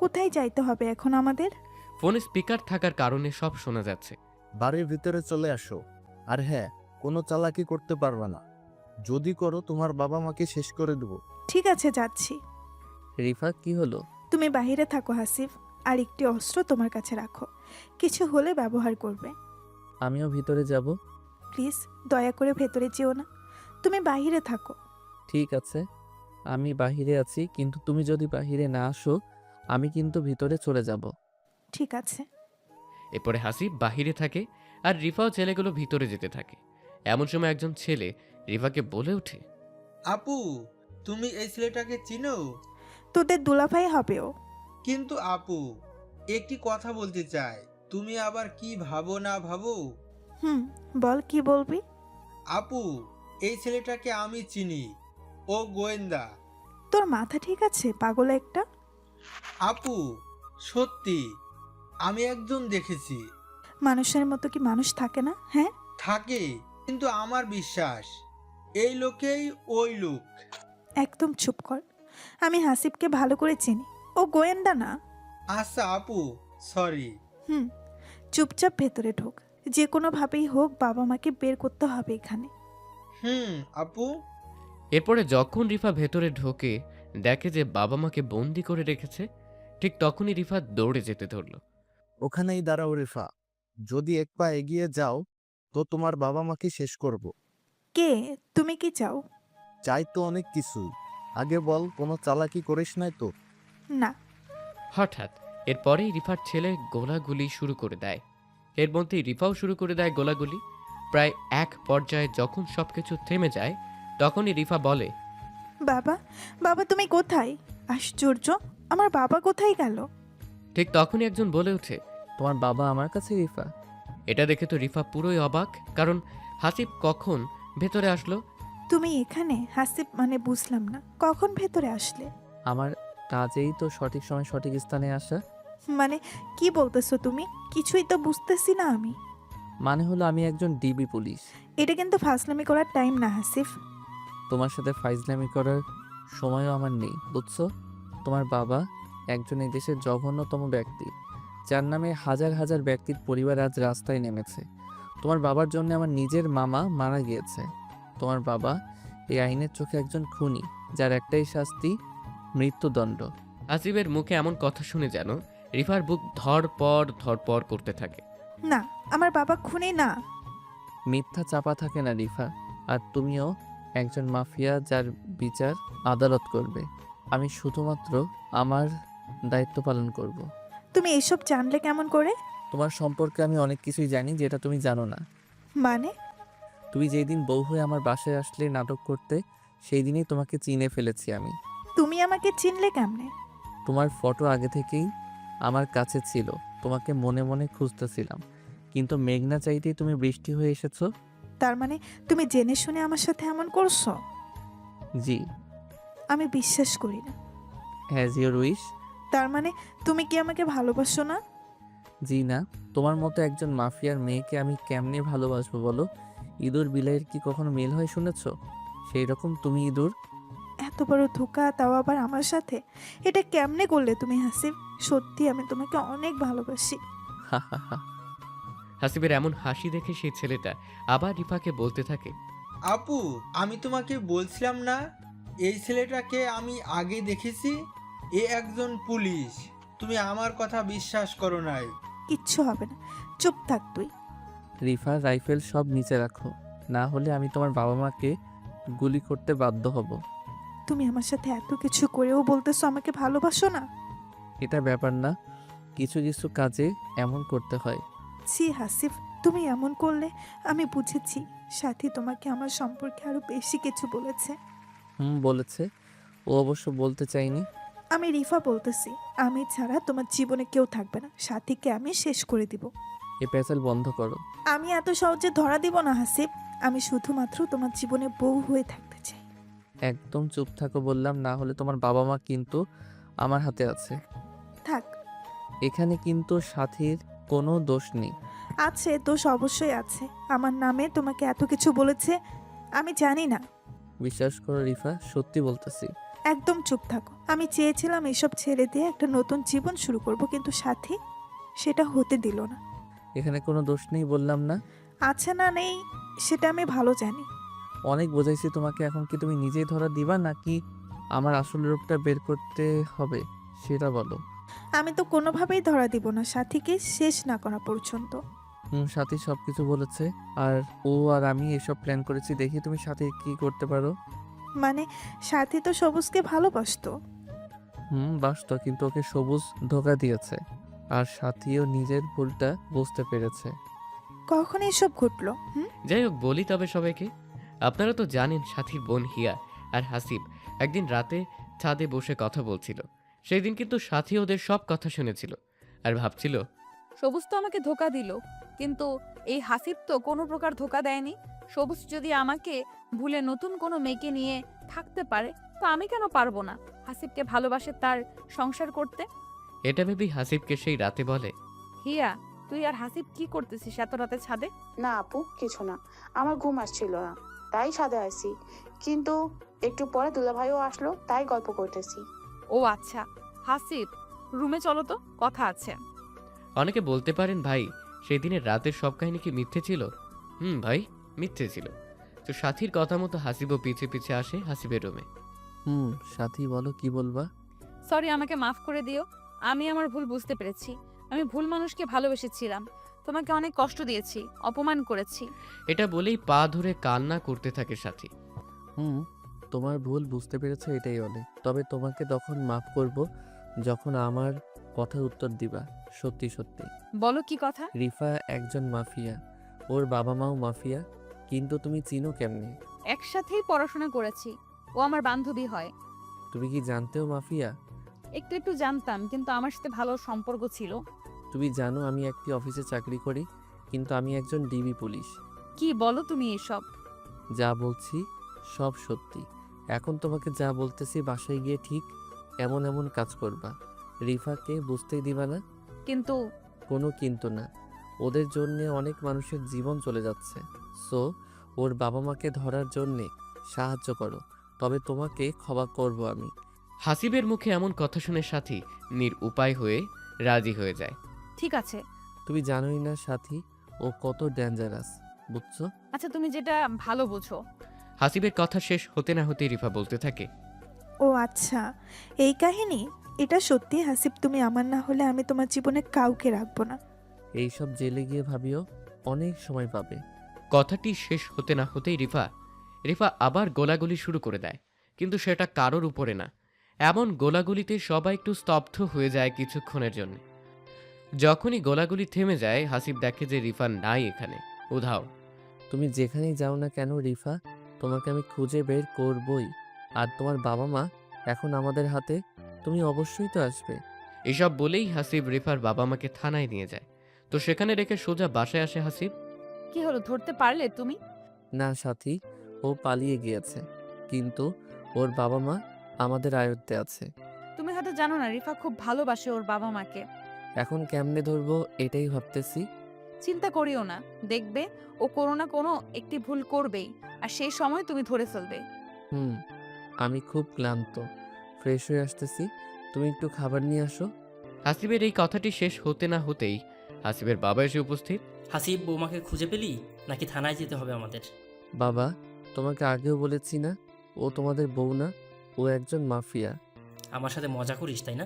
Speaker 7: কোথায় যাইতে হবে এখন আমাদের?
Speaker 3: ফোনে স্পিকার থাকার কারণে সব শোনা যাচ্ছে।
Speaker 11: বাড়ির ভিতরে চলে আসো। আর হ্যাঁ, কোনো চালাকি করতে পারবে না। যদি করো তোমার বাবা মাকে শেষ করে দেবো।
Speaker 7: ঠিক আছে, যাচ্ছি।
Speaker 2: রিফা, কি হলো?
Speaker 7: তুমি বাইরে থাকো হাসিব, আর একটি অস্ত্র তোমার কাছে রাখো, কিছু হলে ব্যবহার করবে।
Speaker 2: আমিও ভিতরে যাব।
Speaker 7: প্লিজ দয়া করে ভেতরে যেও না, তুমি বাইরে থাকো।
Speaker 2: ঠিক আছে, আমি বাহিরে আছি, কিন্তু তুমি যদি বাহিরে না আসো আমি কিন্তু ভিতরে চলে যাব।
Speaker 7: ঠিক আছে।
Speaker 3: এরপরে হাসিব বাহিরে থাকে আর রিফাও ছেলেগুলো ভিতরে যেতে থাকে। এমন সময় একজন ছেলে রিফাকে বলে ওঠে,
Speaker 12: আপু, তুমি এই ছেলেটাকে চিনো?
Speaker 7: তোদের দুলাভাই হবে ও।
Speaker 12: কিন্তু আপু, একটি কথা বলতে চাই, তুমি আবার কি ভাবো না ভাবো?
Speaker 7: বল, কি বলবি?
Speaker 12: আপু, এই ছেলেটাকে আমি চিনি। ও ও গোয়েন্দা।
Speaker 7: তোর মাথা ঠিক আছে পাগল একটা?
Speaker 12: আপু, সত্যি আমি একজন দেখেছি।
Speaker 7: মানুষের মতো কি মানুষ থাকে না, হ্যাঁ?
Speaker 12: থাকে, কিন্তু আমার বিশ্বাস এই লোকেই ওই লোক।
Speaker 7: একদম চুপ কর। আমি হাসিবকে ভালো করে চিনি, ও গোয়েন্দা না।
Speaker 12: আচ্ছা আপু, সরি।
Speaker 7: হুম, চুপচাপ ভেতরে ঢোক। যে কোনোভাবেই হোক বাবা মাকে বের করতে হবে এখানে।
Speaker 12: আপু।
Speaker 3: এরপরে যখন রিফা ভেতরে ঢোকে দেখে যে বাবা মাকে বন্দি করে রেখেছে, ঠিক তখনই রিফা দৌড়ে যেতে ধরল।
Speaker 11: ওখানেই দাঁড়াও রেফা, যদি এক পা এগিয়ে যাও তো তোমার বাবা মাকে শেষ করব।
Speaker 7: কে? তুমি কি চাও?
Speaker 11: চাই তো অনেক কিছুই, আগে বল কোনো চালাকি করিস নাই তো?
Speaker 7: না।
Speaker 3: হঠাৎ এরপরেই রিফার ছেলে গোলাগুলি শুরু করে দেয়। এর মধ্যেই রিফাও শুরু করে দেয় গোলাগুলি। প্রায় এক পর্যায়ে যখন সবকিছু থেমে যায় তখনই রিফা বলে,
Speaker 7: বাবা, বাবা তুমি কোথায়? আশ্চর্য, আমার বাবা কোথায় গেল?
Speaker 3: ঠিক তখনই একজন বলে ওঠে।
Speaker 2: তোমার বাবা আমার কাছে রিফা?
Speaker 3: এটা দেখে তো রিফা পুরোই অবাক, কারণ হাসিব কখন ভেতরে আসলো।
Speaker 7: তুমি এখানে? হাসিব মানে বুঝলাম না, কখন ভেতরে আসলে?
Speaker 2: আমার কাজেই তো সঠিক সময় সঠিক স্থানে আসা।
Speaker 7: মানে কি বলতেছো তুমি? কিছুই তো বুঝতেছি না আমি।
Speaker 2: মানে হলো আমি একজন ডিবি পুলিশ।
Speaker 7: এটা কিন্তু ফাজলামি করার টাইম না হাসিফ।
Speaker 2: তোমার সাথে ফাইজলামি করার সময়ও আমার নেই, বুঝছো? তোমার বাবা একজন এই দেশের জঘন্যতম ব্যক্তি, যার নামে হাজার হাজার ব্যক্তির পরিবার আজ রাস্তায় নেমেছে। তোমার বাবার জন্য আমার নিজের মামা মারা গিয়েছে। তোমার বাবা এই আইনের চোখে একজন খুনি, যার একটাই শাস্তি মৃত্যুদণ্ড।
Speaker 3: হাসিবের মুখে এমন কথা শুনে যেন রিফার বুক ধরপড় করতে থাকে।
Speaker 7: না, আমার বাবা খুনি না।
Speaker 2: মিথ্যা চাপা থাকে না রিফা, আর তুমিও একজন মাফিয়া, যার বিচার আদালত করবে। আমি শুধুমাত্র আমার দায়িত্ব পালন করব।
Speaker 7: তুমি এসব জানলে কেমন করে?
Speaker 2: তোমার সম্পর্কে আমি অনেক কিছুই জানি যেটা তুমি জানো না।
Speaker 7: মানে?
Speaker 2: তুমি যেই দিন বউ হয়ে আমার বাসায় আসলে নাটক করতে, সেই দিনই তোমাকে চিনে ফেলেছি আমি।
Speaker 7: তুমি আমাকে চিনলে কেমনে?
Speaker 2: তোমার ফটো আগে থেকেই আমার কাছে ছিল, তোমাকে মনে মনে খুঁজতেছিলাম, কিন্তু মেঘনা চাইতেই তুমি বৃষ্টি হয়ে এসেছো।
Speaker 7: তার মানে তুমি জেনে শুনে আমার সাথে এমন করছো?
Speaker 2: জি।
Speaker 7: আমি বিশ্বাস করি না।
Speaker 2: Has your wish.
Speaker 7: তার মানে তুমি কি আমাকে ভালোবাসো না?
Speaker 2: জি না। তোমার মতো একজন মাফিয়ার মেয়েকে আমি কেমনে ভালোবাসবো বলো? ইঁদুর বিলাইয়ের কি কখনো মেল হয় শুনেছো? সেই রকম তুমি ইঁদুর।
Speaker 7: এত বড় ধোকা, তাও আবার আমার সাথে! এটা কেমনে করলে তুমি হাসিব? সত্যি আমি তোমাকে অনেক ভালোবাসি।
Speaker 2: হা হা হা।
Speaker 3: হাসিবের এমন হাসি দেখে সেই ছেলেটা আবার রিফাকে বলতে থাকে,
Speaker 12: আপু, আমি তোমাকে বলছিলাম না এই ছেলেটাকে আমি আগে দেখেছি। এ একজন পুলিশ। তুমি আমার কথা বিশ্বাস করো নাই।
Speaker 7: কিচ্ছু হবে না, চুপ থাক তুই।
Speaker 2: রিফা, রাইফেল সব নিচে রাখো, না হলে আমি তোমার বাবা মাকে গুলি করতে বাধ্য হব।
Speaker 7: তুমি আমার সাথে এত কিছু করেও বলতেছো আমাকে ভালোবাসো না?
Speaker 2: এটা ব্যাপার না, কিছু কিছু কাজে এমন করতে হয়।
Speaker 7: ছি হাসিফ, তুমি এমন করলে। আমি বুঝেছি সাথী তোমাকে আমার সম্পর্কে আরো বেশি কিছু বলেছে।
Speaker 2: বলেছে। ও অবশ্য বলতে চাইনি।
Speaker 7: আমি রিফা বলতেছি, আমি ছাড়া তোমার জীবনে কেউ থাকবে না। সাথীকে আমি শেষ করে দিব।
Speaker 2: এ পেঁচাল বন্ধ করো।
Speaker 7: আমি এত সহজে ধরা দিব না হাসিব। আমি শুধুমাত্র তোমার জীবনে বউ হয়ে থাকতে চাই।
Speaker 2: একদম চুপ থাকো বললাম, না হলে তোমার বাবা মা কিন্তু আমার হাতে আছে।
Speaker 7: থাক।
Speaker 2: এখানে কিন্তু সাথীর কোনো দোষ নেই।
Speaker 7: আছে, দোষ অবশ্যই আছে। আমার নামে তোমাকে এত কিছু বলেছে, আমি জানি না।
Speaker 2: বিশ্বাস করো রিফা, সত্যি বলতেছি।
Speaker 7: একদম চুপ থাকো। আমি চেয়েছিলাম এসব ছেড়ে দিয়ে একটা নতুন জীবন শুরু করব, কিন্তু সাথী সেটা হতে দিল না।
Speaker 2: এখানে কোনো দোষ নেই বললাম না?
Speaker 7: আছে না নেই সেটা আমি ভালো জানি।
Speaker 2: অনেক বোঝাইছি তোমাকে, এখন কি তুমি নিজেই ধরা দিবা নাকি আমার আসল রূপটা বের করতে হবে সেটা বলো।
Speaker 7: আমি তো কোনোভাবেই ধরা দিব না সাথীকে শেষ না করা পর্যন্ত।
Speaker 2: সাথী সব কিছু বলেছে, আর ও আর আমি এসব প্ল্যান করেছি, দেখি তুমি সাথে কি করতে পারো।
Speaker 7: মানে সাথী তো সবুজকে ভালোবাসতো।
Speaker 2: বাসতো, কিন্তু ওকে সবুজ ধোকা দিয়েছে, আর সাথীও নিজের ভুলটা বুঝতে পেরেছে।
Speaker 7: কখন এসব ঘটলো?
Speaker 3: যাই হোক, বলি তবে সবাইকে। আপনারা তো জানেন সাথীর বোন হিয়া আর হাসিব একদিন রাতে ছাদে বসে কথা বলছিল। সেই দিন কিন্তু সাথী ওদের সব কথা শুনেছিল আর ভাবছিল,
Speaker 1: সবুজ তো আমাকে ধোকা দিল, কিন্তু এই হাসিব তো কোনো প্রকার ধোকা দেয়নি। সবুজ যদি আমাকে ভুলে নতুন কোনো মেয়েকে নিয়ে থাকতে পারে, তো আমি কেন পারবো না হাসিবকে ভালোবাসে তার সংসার করতে?
Speaker 3: এটা ভেবেই হাসিবকে সেই রাতে বলে,
Speaker 1: হিয়া, তুই আর হাসিব কি করতেছিস এত রাতে ছাদে?
Speaker 10: না আপু, কিছু না, আমার ঘুম আসছিল না তাই ছাদে আসি। কিন্তু একটু পরে দুলাভাইও আসলো তাই গল্প করতেছি।
Speaker 1: ও আচ্ছা, হাসিব রুমে চলো তো, কথা আছে।
Speaker 3: অনেকে বলতে পারেন ভাই সেই দিনের রাতের সব কাহিনী কি মিথ্যে ছিল? ভাই, মিথ্যে ছিল। তো সাথীর কথা মতো হাসিবও পিছে পিছে আসে হাসিবের রুমে।
Speaker 2: সাথী বলো কি বলবা?
Speaker 1: সরি, আমাকে মাফ করে দিও। আমি আমার ভুল বুঝতে পেরেছি। আমি ভুল মানুষকে ভালোবেসেছিলাম। তোমাকে অনেক কষ্ট দিয়েছি, অপমান করেছি।
Speaker 3: এটা বলেই পা ধরে কান্না করতে থাকে সাথী।
Speaker 2: তোমার ভুল বুঝতে পেরেছো, এটাই অনেক। তবে তোমাকে তখন মাফ করব যখন আমার কথার উত্তর দিবা সত্যি সত্যি।
Speaker 1: বলো কি কথা?
Speaker 2: রিফা একজন মাফিয়া, ওর বাবা মাও মাফিয়া। কিন্তু তুমি চিনো কেমনে?
Speaker 1: একসাথেই পড়াশোনা করেছি, ও আমার বান্ধবী হয়।
Speaker 2: তুমি কি জানতেও মাফিয়া?
Speaker 1: একটু একটু জানতাম, কিন্তু আমার সাথে ভালো সম্পর্ক ছিল।
Speaker 2: তুমি জানো আমি একটি অফিসে চাকরি করি, কিন্তু আমি একজন ডিবি পুলিশ।
Speaker 1: কি বলো তুমি এসব?
Speaker 2: যা বলছি সব সত্যি। এখন তোমাকে যা বলতেছি বাসায় গিয়ে ঠিক এমন এমন কাজ করবা। রিফাকে বুঝতেই দিবা না।
Speaker 1: কিন্তু
Speaker 2: কোনো কিন্তু না, ওদের জন্যে অনেক মানুষের জীবন চলে যাচ্ছে। সো ওর বাবা মাকে ধরার জন্যে সাহায্য করো, তবে তোমাকে ক্ষমা করব আমি।
Speaker 3: হাসিবের মুখে এমন কথা শুনে সাথী উপায় হয়ে রাজি হয়ে যায়।
Speaker 1: ঠিক আছে।
Speaker 2: তুমি জানোই না সাথী, ও কত ডেঞ্জারাস, বুঝছো?
Speaker 1: আচ্ছা, তুমি যেটা ভালো বুঝো।
Speaker 3: হাসিবের কথা শেষ হতে না হতেই রিফা বলতে থাকে,
Speaker 7: ও আচ্ছা, এই কাহিনী। এটা সত্যি হাসিব, তুমি আমার না হলে আমি তোমার জীবনে কাউকে রাখবো না।
Speaker 2: এইসব জেলে গিয়ে ভাবিও, অনেক সময় পাবে।
Speaker 3: কথাটি শেষ হতে না হতেই রিফা আবার গোলাগুলি শুরু করে দেয়, কিন্তু সেটা কারোর উপরে না। এমন গোলাগুলিতে সবাই একটু স্তব্ধ হয়ে যায় কিছুক্ষণের জন্য। যখনই গোলাগুলি থেমে যায় হাসিব দেখে যে রিফা নাই এখানে, উধাও।
Speaker 2: তুমি যেখানেই যাও না কেন রিফা, তোমাকে আমি খুঁজে বের করবই। আর তোমার বাবা মা এখন আমাদের হাতে, তুমি অবশ্যই তো আসবে।
Speaker 3: এসব বলেই হাসিব রিফার বাবা মাকে থানায় নিয়ে যায়। তো সেখানে রেখে সোজা বাসায় আসে হাসিব।
Speaker 1: কি হলো, ধরতে পারলে তুমি?
Speaker 2: না সাথী, ও পালিয়ে গিয়েছে, কিন্তু ওর বাবা মা আমাদের আয়ত্তে আছে।
Speaker 1: তুমি হয়তো জানো না, রিফা খুব ভালোবাসে ওর বাবা মাকে।
Speaker 2: এখন কেমনে ধরবো এটাই ভাবতেছি।
Speaker 1: চিন্তা করিও না, দেখবে ও কোনো না কোনো একটি ভুল করবেই, আর সেই সময় তুমি ধরে ফেলবে।
Speaker 2: আমি খুব ক্লান্ত, ফ্রেশ হয়ে আসতেছি। তুমি একটু খাবার নিয়ে আসো।
Speaker 3: হাসিবের এই কথাটি শেষ হতে না হতেই হাসিবের বাবা এসে উপস্থিত।
Speaker 5: হাসিব, বৌমাকে খুঁজে পেলি নাকি থানায় যেতে হবে আমাদের?
Speaker 2: বাবা, তোমাকে আগেও বলেছি না, ও তোমাদের বউ না, ও একজন মাফিয়া।
Speaker 5: আমার সাথে মজা করিস তাই না?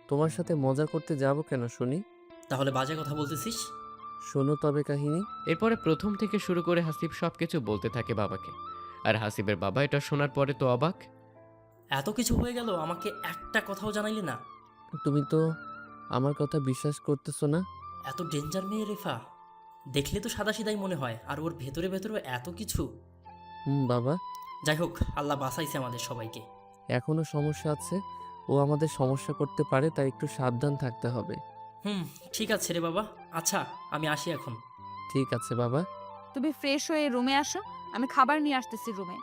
Speaker 2: তোমার সাথে মজা করতে যাব কেন শুনি?
Speaker 5: তাহলে বাজে কথা বলতেছিস?
Speaker 2: শোনো তবে কাহিনী।
Speaker 3: এরপরে প্রথম থেকে শুরু করে হাসিব সবকিছু বলতে থাকে বাবাকে। আর হাসিবের বাবা এটা শোনার পরে তো অবাক।
Speaker 5: এত কিছু হয়ে গেল, আমাকে একটা কথাও জানাইলি না?
Speaker 2: তুমি তো আমার কথা বিশ্বাস করতেছো না।
Speaker 5: এত ডেঞ্জার মেয়ে রেফা, দেখলে তো সাদাসিধাই মনে হয়, আর ওর ভেতরে ভেতরে এত কিছু।
Speaker 2: বাবা,
Speaker 5: যাই হোক, আল্লাহ বাঁচাইছে আমাদের সবাইকে।
Speaker 2: এখনো সমস্যা আছে, ও আমাদের সমস্যা করতে পারে, তাই একটু সাবধান থাকতে হবে।
Speaker 5: ঠিক আছে রে বাবা। আচ্ছা, আমি আসি এখন।
Speaker 2: ঠিক আছে বাবা।
Speaker 1: তুমি ফ্রেশ হয়ে রুমে আসো, আমি খাবার নিয়ে আসতেছি রুমে।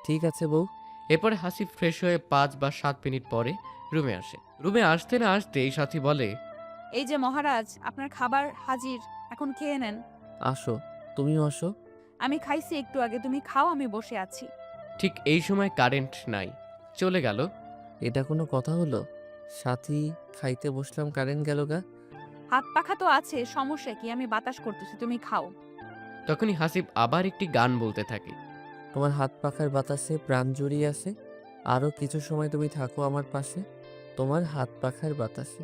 Speaker 2: ঠিক আছে বউ।
Speaker 3: এরপরে হাসিব ফ্রেশ হয়ে 5 বা 7 মিনিট পরে রুমে আসে। রুমে আসতে না আসতেই সাথী বলে,
Speaker 1: এই যে মহারাজ, আপনার খাবার হাজির, এখন খেয়ে নেন।
Speaker 2: আসো, তুমিও আসো।
Speaker 1: আমি খাইছি একটু আগে, তুমি খাও, আমি বসে আছি।
Speaker 3: ঠিক এই সময় কারেন্ট নাই, চলে গেল।
Speaker 2: এটা কোনো কথা হলো? সাথী, খাইতে বসলাম, কারেন্ট গেল গা।
Speaker 1: হাত পাখা তো আছে, সমস্যা কি? আমি বাতাস করতেছি, তুমি খাও।
Speaker 3: তখনই হাসিব আবার একটি গান বলতে থাকে।
Speaker 2: তোমার হাত পাখার বাতাসে প্রাণ জড়িয়ে আসে, আরও কিছু সময় তুমি থাকো আমার পাশে, তোমার হাত পাখার বাতাসে।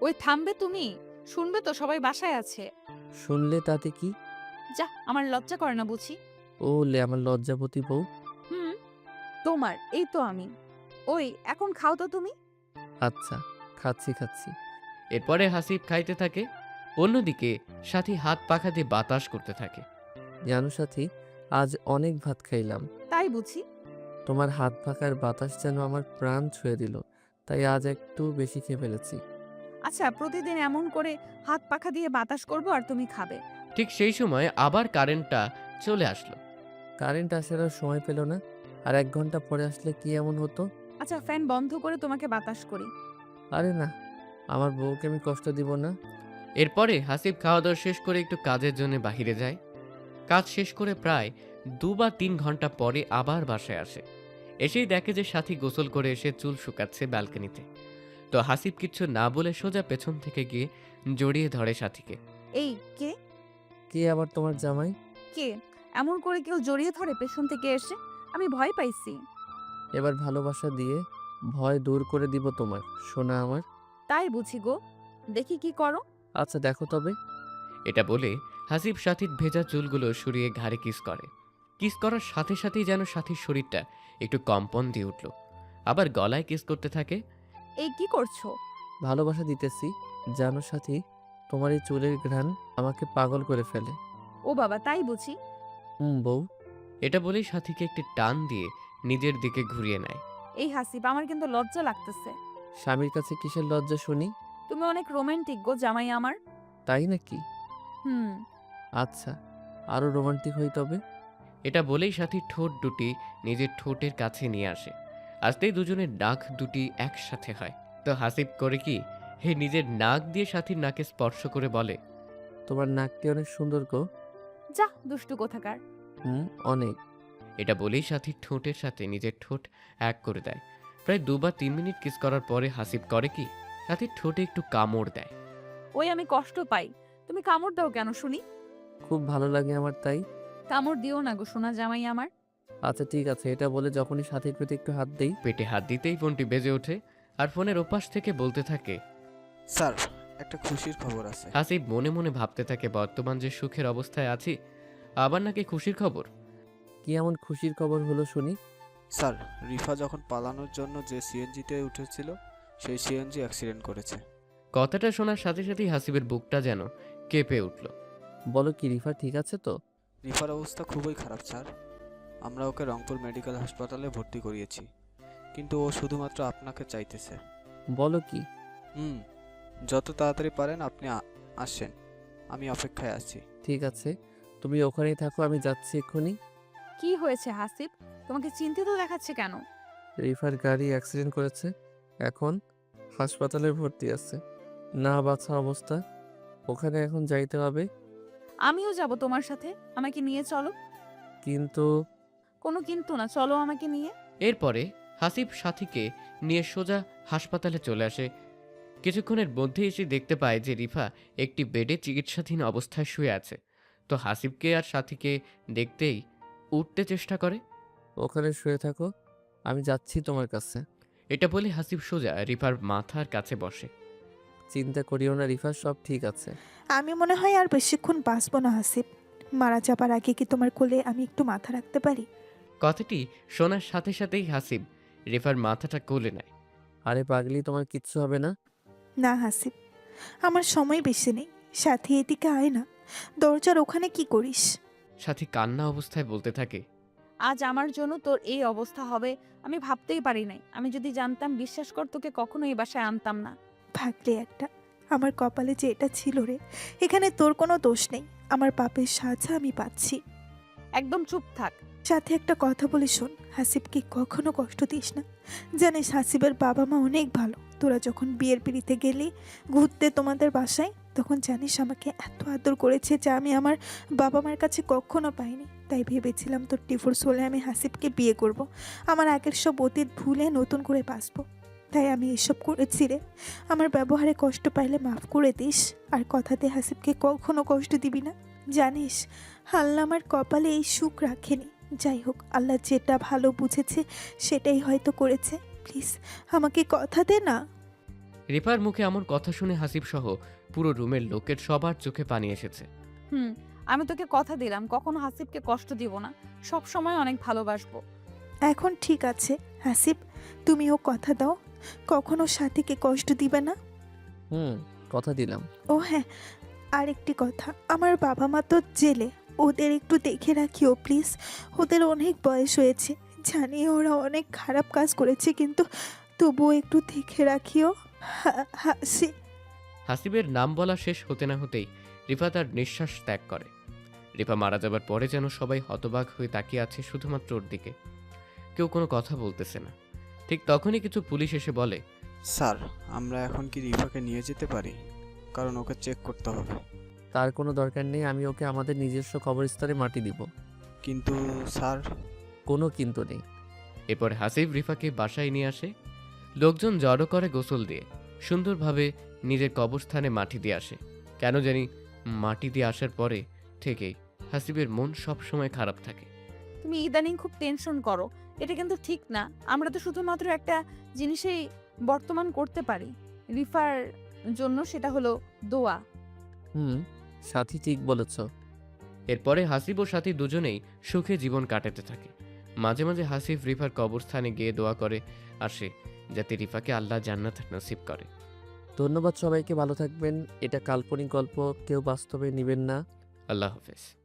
Speaker 1: ওই থামবে তুমি? শুনবে তো, সবাই বাসায় আছে।
Speaker 2: শুনলে তাতে কি?
Speaker 1: যা, আমার লজ্জা করে না বুঝি?
Speaker 2: ও লে আমার লজ্জাবতী বউ।
Speaker 1: তোমার এই তো আমি। ওই এখন খাও তো তুমি।
Speaker 2: আচ্ছা, খাচ্ছি।
Speaker 3: এরপরে হাসিব খাইতে থাকে, অন্যদিকে সাথী হাত পাখা দিয়ে বাতাস করতে থাকে।
Speaker 2: জানো সাথী, আজ অনেক ভাত খাইলাম।
Speaker 1: তাই বুঝি?
Speaker 2: তোমার হাত পাখার বাতাস যেন আমার প্রাণ ছুঁয়ে দিল, তাই আজ একটু বেশি খেয়ে ফেলেছি।
Speaker 1: আচ্ছা, প্রতিদিন এমন করে হাত পাখা দিয়ে বাতাস করব আর তুমি খাবে।
Speaker 3: ঠিক সেই সময় আবার কারেন্টটা চলে আসলো।
Speaker 2: কারেন্ট আসার আর সময় পেল না, আর 1 ঘন্টা পরে আসলে কি এমন হতো?
Speaker 1: আচ্ছা, ফ্যান বন্ধ করে তোমাকে বাতাস করি।
Speaker 2: আরে না, আমার বউকে আমি কষ্ট দিব না।
Speaker 3: এরপরে হাসিব খাওয়া দাওয়া শেষ করে একটু কাজের জন্য বাহিরে যায়। কাজ শেষ করে প্রায় 2 বা 3 ঘন্টা পরে আবার বাসায় আসে। এসেই দেখে যে সাথী গোসল করে এসে চুল শুকাচ্ছে ব্যালকনিতে। তো হাসিব কিচ্ছু না বলে সোজা পেছন থেকে গিয়ে জড়িয়ে ধরে সাথীকে।
Speaker 1: এই কে?
Speaker 2: কে আবার তোমার জামাই?
Speaker 1: কে? এমন করে কেউ জড়িয়ে ধরে পেছন থেকে এসে? আমি ভয় পাইছি।
Speaker 2: এবার ভালোবাসা দিয়ে ভয় দূর করে দিব তোমার, সোনা আমার।
Speaker 1: তাই বুঝি গো, দেখি কি করো।
Speaker 2: আচ্ছা দেখো তবে।
Speaker 3: এটা বলে হাসিব সাথীর ভেজা চুলগুলো সরিয়ে ঘাড়ে কিস করে। কিস করার সাথে সাথেই যেন সাথীর শরীরটা একটু কম্পন দিয়ে উঠল। আবার গলায় কিস করতে থাকে।
Speaker 1: এই কি করছো?
Speaker 2: ভালোবাসা দিতেছি, জানো সাথী, তোমার এই চুলের ঘ্রাণ আমাকে পাগল করে ফেলে।
Speaker 1: ও বাবা, তাই বুঝি?
Speaker 2: বউ।
Speaker 3: এটা বলেই সাথীকে একটি টান দিয়ে নিজের দিকে ঘুরিয়ে নেয়।
Speaker 1: এই হাসিব, আমার কিন্তু লজ্জা লাগতেছে।
Speaker 2: স্বামীর কাছে কিসের লজ্জা শুনি?
Speaker 1: তুমি অনেক রোমান্টিক গো জামাই আমার।
Speaker 2: তাই নাকি?
Speaker 1: হুম।
Speaker 2: আচ্ছা, আরো রোমান্টিক হই তবে।
Speaker 3: এটা বলেই সাথী ঠোঁট দুটি নিজের ঠোঁটের কাছে নিয়ে আসে। আসতেই দুজনের নাক দুটি একসাথে হয়। তো হাসিব করে কি, হে নিজের নাক দিয়ে সাথীর নাকে স্পর্শ করে বলে,
Speaker 2: তোমার নাকটি অনেক সুন্দর গো।
Speaker 1: যা দুষ্টু কোথাকার।
Speaker 2: অনেক।
Speaker 3: এটা বলেই সাথীর ঠোঁটের সাথে নিজের ঠোঁট এক করে দেয়। প্রায় 2 বা 3 মিনিট কিস করার পরে হাসিব করে কি, সাথীর ঠোঁটে একটু কামড় দেয়।
Speaker 1: ওই আমি কষ্ট পাই, তুমি কামড় দাও কেন শুনি?
Speaker 2: খুব ভালো লাগে আমার তাই।
Speaker 1: কামড় দিও না গো সোনা জামাই আমার।
Speaker 2: আচ্ছা ঠিক আছে, এটা বলে যখনই সাথীর প্রতি একটু হাত দেই।
Speaker 3: পেটে হাত দিতেই ফোনটি বেজে ওঠে আর ফোনের ওপাশ থেকে বলতে থাকে,
Speaker 4: স্যার, একটা খুশির খবর আছে।
Speaker 3: হাসিব মনে মনে ভাবতে থাকে বর্তমান যে সুখের অবস্থায় আছি, আবার নাকি খুশির খবর।
Speaker 2: কি এমন খুশির খবর হলো শুনি?
Speaker 4: স্যার, রিফা যখন পালানোর জন্য যে সিএনজিতে উঠেছিল, সেই সিএনজি অ্যাক্সিডেন্ট করেছে।
Speaker 3: কথাটা শোনার সাথে সাথেই হাসিবের বুকটা যেন কেঁপে উঠল।
Speaker 2: বলো কি, রিফা ঠিক আছে তো?
Speaker 4: রিফার অবস্থা খুবই খারাপ স্যার। আমরা ওকে রংপুর মেডিকেল হাসপাতালে ভর্তি করিয়েছি, কিন্তু ও শুধুমাত্র আপনাকে চাইতেছে।
Speaker 2: বলো কি?
Speaker 4: যত তাড়াতাড়ি পারেন আপনি আসেন, আমি অপেক্ষায় আছি।
Speaker 2: ঠিক আছে, তুমি ওখানেই থাকো, আমি যাচ্ছি এক্ষুনি।
Speaker 1: কি হয়েছে হাসিব? তোমাকে চিন্তিত দেখাচ্ছে কেন?
Speaker 2: রিফার গাড়ি অ্যাক্সিডেন্ট করেছে, এখন হাসপাতালে ভর্তি আছে, না বাছা অবস্থা। ওখানে এখন যাইতে হবে।
Speaker 1: আমিও যাব তোমার সাথে, আমাকে নিয়ে চলো।
Speaker 2: কিন্তু
Speaker 1: কোনো কিন্তু না, চলো আমাকে নিয়ে।
Speaker 3: এরপরে হাসিব সাথীকে নিয়ে সোজা হাসপাতালে চলে আসে। কিছুক্ষণের মধ্যে এসে দেখতে পায় যে রিফা একটি বেডে চিকিৎসাধীন অবস্থায় শুয়ে আছে। তো হাসিবকে আর সাথীকে দেখতেই উঠতে চেষ্টা করে।
Speaker 2: ওখানে শুয়ে থাকো, আমি যাচ্ছি তোমার কাছে।
Speaker 3: এটা বলে হাসিব সোজা রিফার মাথার কাছে বসে।
Speaker 2: চিন্তা করিও না রিফা, সব ঠিক আছে।
Speaker 7: আমি মনে হয় আর বেশিক্ষণ বাঁচবো না হাসিব। মারা যাবার আগে কি তোমার কোলে আমি একটু মাথা রাখতে পারি?
Speaker 3: কথাটি শোনার সাথে সাথেই হাসিব রিফার মাথাটা কোলে নেয়।
Speaker 2: আরে পাগলি, তোমার কিচ্ছু হবে না।
Speaker 7: না হাসিব, আমার সময় বেশি নেই। সাথী এদিকে আয় না, দরজার ওখানে কি করিস?
Speaker 3: সাথী কান্না অবস্থায় বলতে থাকে,
Speaker 1: আজ আমার জন্য তোর এই অবস্থা হবে আমি ভাবতেই পারি নাই। আমি যদি জানতাম, বিশ্বাস কর, তোকে কখনো এই বাসায় আনতাম না।
Speaker 7: ভাগলে একটা, আমার কপালে যে এটা ছিল রে। এখানে তোর কোনো দোষ নেই, আমার পাপের সাজা আমি পাচ্ছি।
Speaker 1: একদম চুপ থাক।
Speaker 7: সাথে একটা কথা বলি শোন, হাসিবকে কখনো কষ্ট দিস না। জানিস হাসিবের বাবা মা অনেক ভালো। তোরা যখন বিয়ের পিড়িতে গেলি ঘুরতে তোমাদের বাসায়, তখন জানিস আমাকে এত আদর করেছে যা আমি আমার বাবা মার কাছে কখনো পাইনি। তাই ভেবেছিলাম তোর ডিভোর্স হলে আমি হাসিবকে বিয়ে করব, আমার আগের সব অতীত ভুলে নতুন করে বাঁচবো। তাই আমি এসব করেছি রে। আমার ব্যবহারে কষ্ট পাইলে মাফ করে দিস, আর কথাতে হাসিবকে কখনো কষ্ট দিবি না। জানিস আল্লাহ আমার কপালে এই সুখ রাখেনি। যাই হোক, আল্লাহ যেটা ভালো বুঝেছে সেটাই হয়তো করেছে। প্লিজ আমাকে কথা দে না।
Speaker 3: রিফার মুখে এমন কথা শুনে হাসিব সহ পুরো রুমের লোকের সবার চোখে পানি এসেছে।
Speaker 1: আমি তোকে কথা দিলাম কখনো হাসিবকে কষ্ট দিব না, সব সময় অনেক ভালোবাসবো।
Speaker 7: এখন ঠিক আছে হাসিব, তুমিও কথা দাও কখনো সাথীকে কষ্ট দিবে না।
Speaker 2: কথা দিলাম।
Speaker 7: ও হ্যাঁ, আরেকটি কথা, আমার বাবা মা তো জেলে, ওদের একটু দেখে রাখিও প্লিজ। ওদের অনেক বয়স হয়েছে, জানি ওরা অনেক খারাপ কাজ করেছে, কিন্তু তবুও একটু দেখে রাখিও।
Speaker 3: হাসিবের নাম বলা শেষ হতে না হতেই রিফা তার নিঃশ্বাস ত্যাগ করে। রিফা মারা যাবার পরে যেন সবাই হতবাক হয়ে তাকিয়ে আছে শুধুমাত্র ওর দিকে। কেউ কোনো কথা বলতেছে না। ঠিক তখনই কিছু পুলিশ এসে বলে,
Speaker 13: স্যার, আমরা এখন কি রিফাকে নিয়ে যেতে পারি? কারণ ওকে চেক করতে হবে।
Speaker 2: তার কোনো দরকার নেই, আমি ওকে আমাদের নিজস্ব কবরস্থানে মাটি দিব।
Speaker 13: কিন্তু স্যার,
Speaker 2: কোনো কিন্তু নেই।
Speaker 3: এরপর হাসিব রিফাকে বাসায় নিয়ে আসে। লোকজন জড়ো করে গোসল দিয়ে সুন্দরভাবে নিজের কবরস্থানে মাটি দিয়ে আসে। কেন জানি মাটি দিয়ে আসার পরে থেকেই হাসিবের মন সবসময় খারাপ থাকে।
Speaker 1: তুমি ইদানিং খুব টেনশন করো, এটা কিন্তু ঠিক না। আমরা তো শুধুমাত্র একটা জিনিসেই বর্তমান করতে পারি, রিফার জন্য, সেটা হলো দোয়া।
Speaker 2: সাথী ঠিক বলেছ।
Speaker 3: এরপরে হাসিব ও সাথী দুজনেই সুখে জীবন কাটাতে থাকে। মাঝে মাঝে হাসিব রিফার কবরস্থানে গিয়ে দোয়া করে আসে যাতে রিফাকে আল্লাহ জান্নাত নসিব করে।
Speaker 2: ধন্যবাদ সবাইকে, ভালো থাকবেন। এটা কাল্পনিক গল্প, কেউ বাস্তবে নেবেন না।
Speaker 3: আল্লাহ হাফেজ।